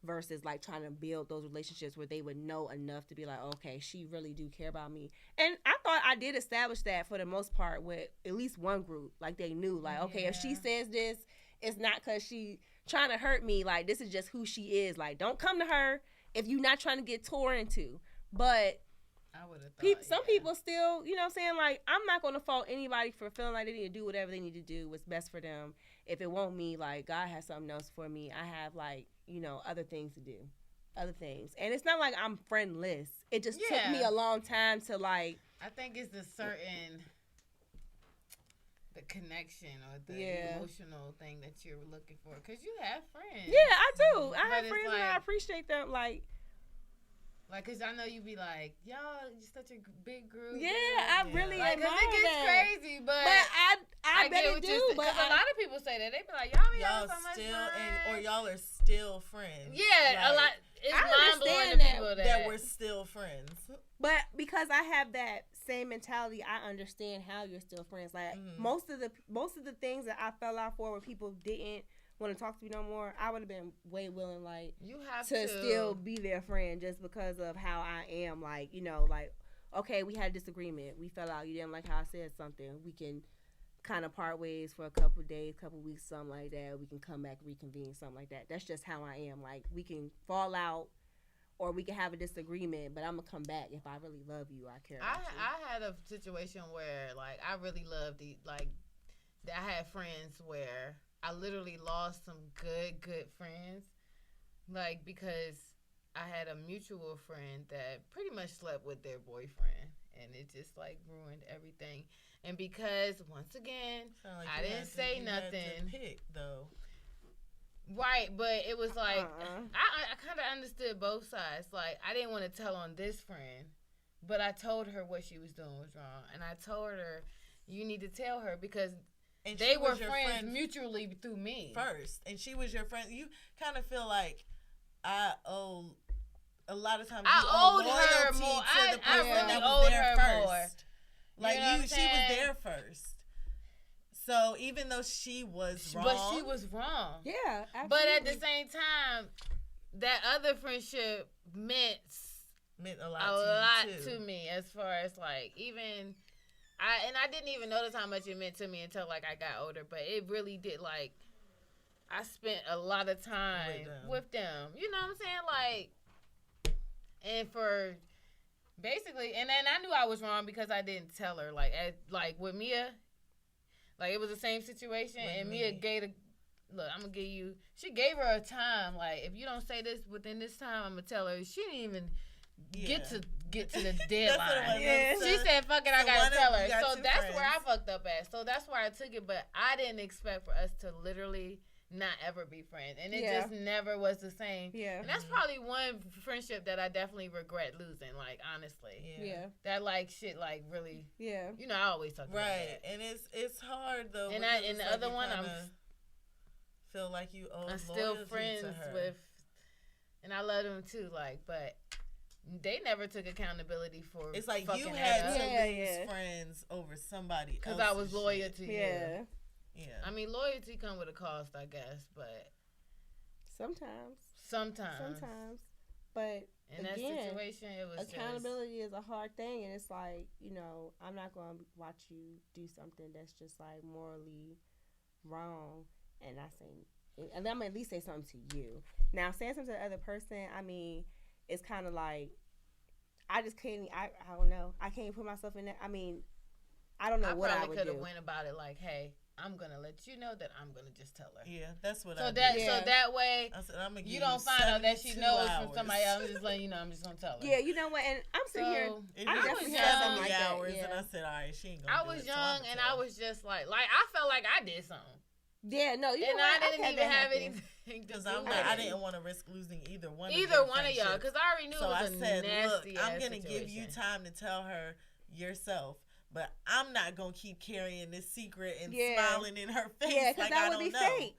Versus like trying to build those relationships where they would know enough to be like, okay, she really do care about me. And I thought I did establish that for the most part with at least one group. Like they knew, like, okay, if she says this, it's not because she trying to hurt me. Like this is just who she is. Like don't come to her if you're not trying to get tore into. But I would have thought some people still, you know what I'm saying? Like I'm not going to fault anybody for feeling like they need to do whatever they need to do, what's best for them. If it won't me, like God has something else for me. I have like, you know, other things to do, other things. And it's not like I'm friendless. It just took me a long time to like. I think it's the connection or the emotional thing that you're looking for. Because you have friends. Yeah, I do. I have friends and I appreciate them. Like, cause I know you be like, y'all, you're such a big group. Yeah, I really admire cause it gets crazy, but I bet it do. But a lot of people say that they be like, y'all so much fun. or y'all are still friends. Yeah, like, a lot. It's mind blowing to people that we're still friends. But because I have that same mentality, I understand how you're still friends. Like most of the things that I fell out for when people didn't want to talk to me no more, I would have been way willing, like, you have to still be their friend just because of how I am. Like, you know, like, okay, we had a disagreement. We fell out. You didn't like how I said something. We can kind of part ways for a couple of days, couple of weeks, something like that. We can come back, reconvene, something like that. That's just how I am. Like, we can fall out or we can have a disagreement, but I'm going to come back if I really love you. I care about you. I had a situation where, like, I really loved I had friends where I literally lost some good friends, like, because I had a mutual friend that pretty much slept with their boyfriend, and it just, like, ruined everything. And because, once again, like I didn't say nothing. Had to pick, though. Right, but it was like, I kind of understood both sides. Like, I didn't want to tell on this friend, but I told her what she was doing was wrong. And I told her, you need to tell her because they were friends mutually through me. First. And she was your friend. You kind of feel like I owe, a lot of times, I owed her more. I really owed her more. Like, she was there first. So even though she was wrong. But she was wrong. Yeah, absolutely. But at the same time, that other friendship meant a lot to me as far as, like, even... I didn't even notice how much it meant to me until, like, I got older. But it really did, like... I spent a lot of time with them. You know what I'm saying? Like... And for... Basically... And then I knew I was wrong because I didn't tell her. Like with Mia... Like, it was the same situation, and Mia gave look, I'm going to give you, she gave her a time. Like, if you don't say this within this time, I'm going to tell her. She didn't even get to get to the deadline. Yeah. She said, "Fuck it, I So gotta one of tell you her." got So two that's friends. where I fucked up at. So that's where I took it, but I didn't expect for us to literally not ever be friends, and it Yeah. just never was the same. Yeah. And that's probably one friendship that I definitely regret losing. Like honestly, Yeah. that like shit like really. Yeah. You know, I always talk about Right, that. and it's hard though. And because the it's like other you one, kinda feel like you owe I'm still loyalty to friends her. with, and I love them too. Like, but they never took accountability for. It's like you fucking had that to up. Yeah, lose yeah. friends over somebody Because else's I was loyal shit. to you. Yeah. Yeah. I mean, loyalty come with a cost, I guess, but Sometimes. sometimes. But In that again, situation, it was accountability is a hard thing, and it's like, you know, I'm not going to watch you do something that's just like morally wrong, and I say, and I'm at least say something to you. Now, saying something to the other person, I mean, it's kind of like, I just can't. I don't know. I can't put myself in that. I mean, I don't know what I probably would could do. have went about it like, hey, I'm gonna let you know that I'm gonna just tell her. Yeah, that's what So I that did. Yeah. so that way I said, I'm gonna give you don't find out that she 72 knows hours. from somebody else. I'm just letting you know. I'm just gonna tell her. Yeah, you know what? And I'm sitting here. So It I was definitely was had young. something like that. hours, Yeah. and I said, all right, she ain't gonna I do was it, so I'ma young and tell I her. was just like I felt like I did something. Yeah, no, you And know what? I didn't I've had even that have happen. anything to Because do I'm with like, I it. didn't want to risk losing either one Either of one of y'all, because I already knew So it I was a said, look, nasty I'm ass going to give you situation. time to tell her yourself, but I'm not going to keep carrying this secret and Yeah. smiling in her face Yeah, because like that I would don't be know. fake.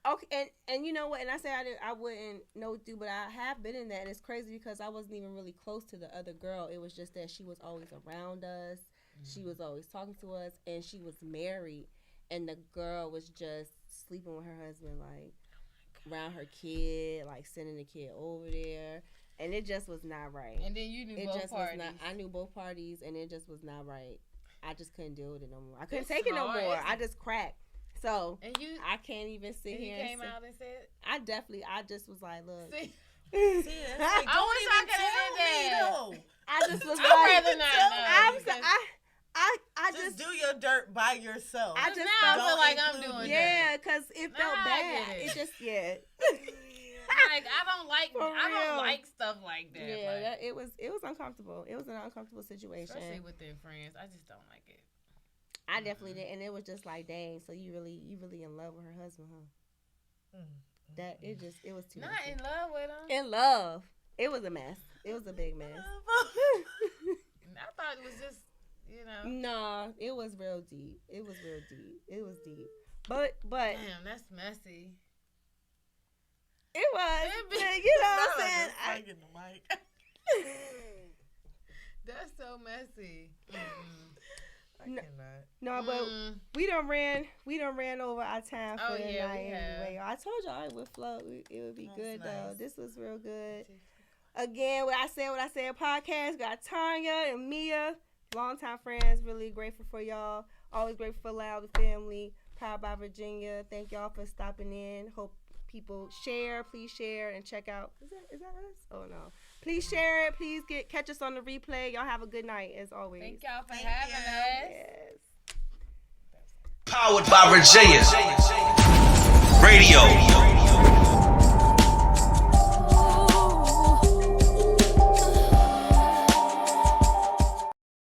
Okay, and you know what? And I said I wouldn't know through, but I have been in that, and it's crazy because I wasn't even really close to the other girl. It was just that she was always around us. She was always talking to us, and she was married, and the girl was just sleeping with her husband, like around her kid, like sending the kid over there, and it just was not right. And then you knew It both just parties. was not. I knew both parties, and it just was not right. I just couldn't deal with it no more. I couldn't It's take it no hard, more. isn't I it? just cracked. So And you I can't even sit and you here came and say, out and said, I just was like, look. see, See, it's like, I don't wish even I could've tell did me, that. though. I just was I'd like, rather not know. I'm so, because- I Just just, do your dirt by yourself. I Because just now I felt feel like I'm include doing me. yeah, because it Nah, felt I bad. get it. It just, yeah. like I don't For real. like stuff like that. Yeah, like, it was uncomfortable. It was an uncomfortable situation. especially within friends. I just don't like it. I definitely did, and it was just like, dang. So you really in love with her husband, huh? That it was too. Not messy. in love with him. In love. It was a mess. It was a big mess. I thought it was just, you know. Nah, it was real deep. It was real deep. It was deep. But Damn, that's messy. it was. It be- You know what I'm Not saying? just fucking the mic. That's so messy. I No. cannot. No, but we done ran over our time for Oh, the yeah, night we have. anyway. I told y'all it would flow. It would be That's good though. nice. This was real good. Again, what I said podcast. Got Tanya and Mia, longtime friends. Really grateful for y'all. Always grateful for Loud family. Powered by Virginia. Thank y'all for stopping in. Hope people share. Please share and check out. Is that us? Oh no. Please share it. Please catch us on the replay. Y'all have a good night as always. Thank y'all for Thank having you. us. Yes. Powered by Virginia Radio.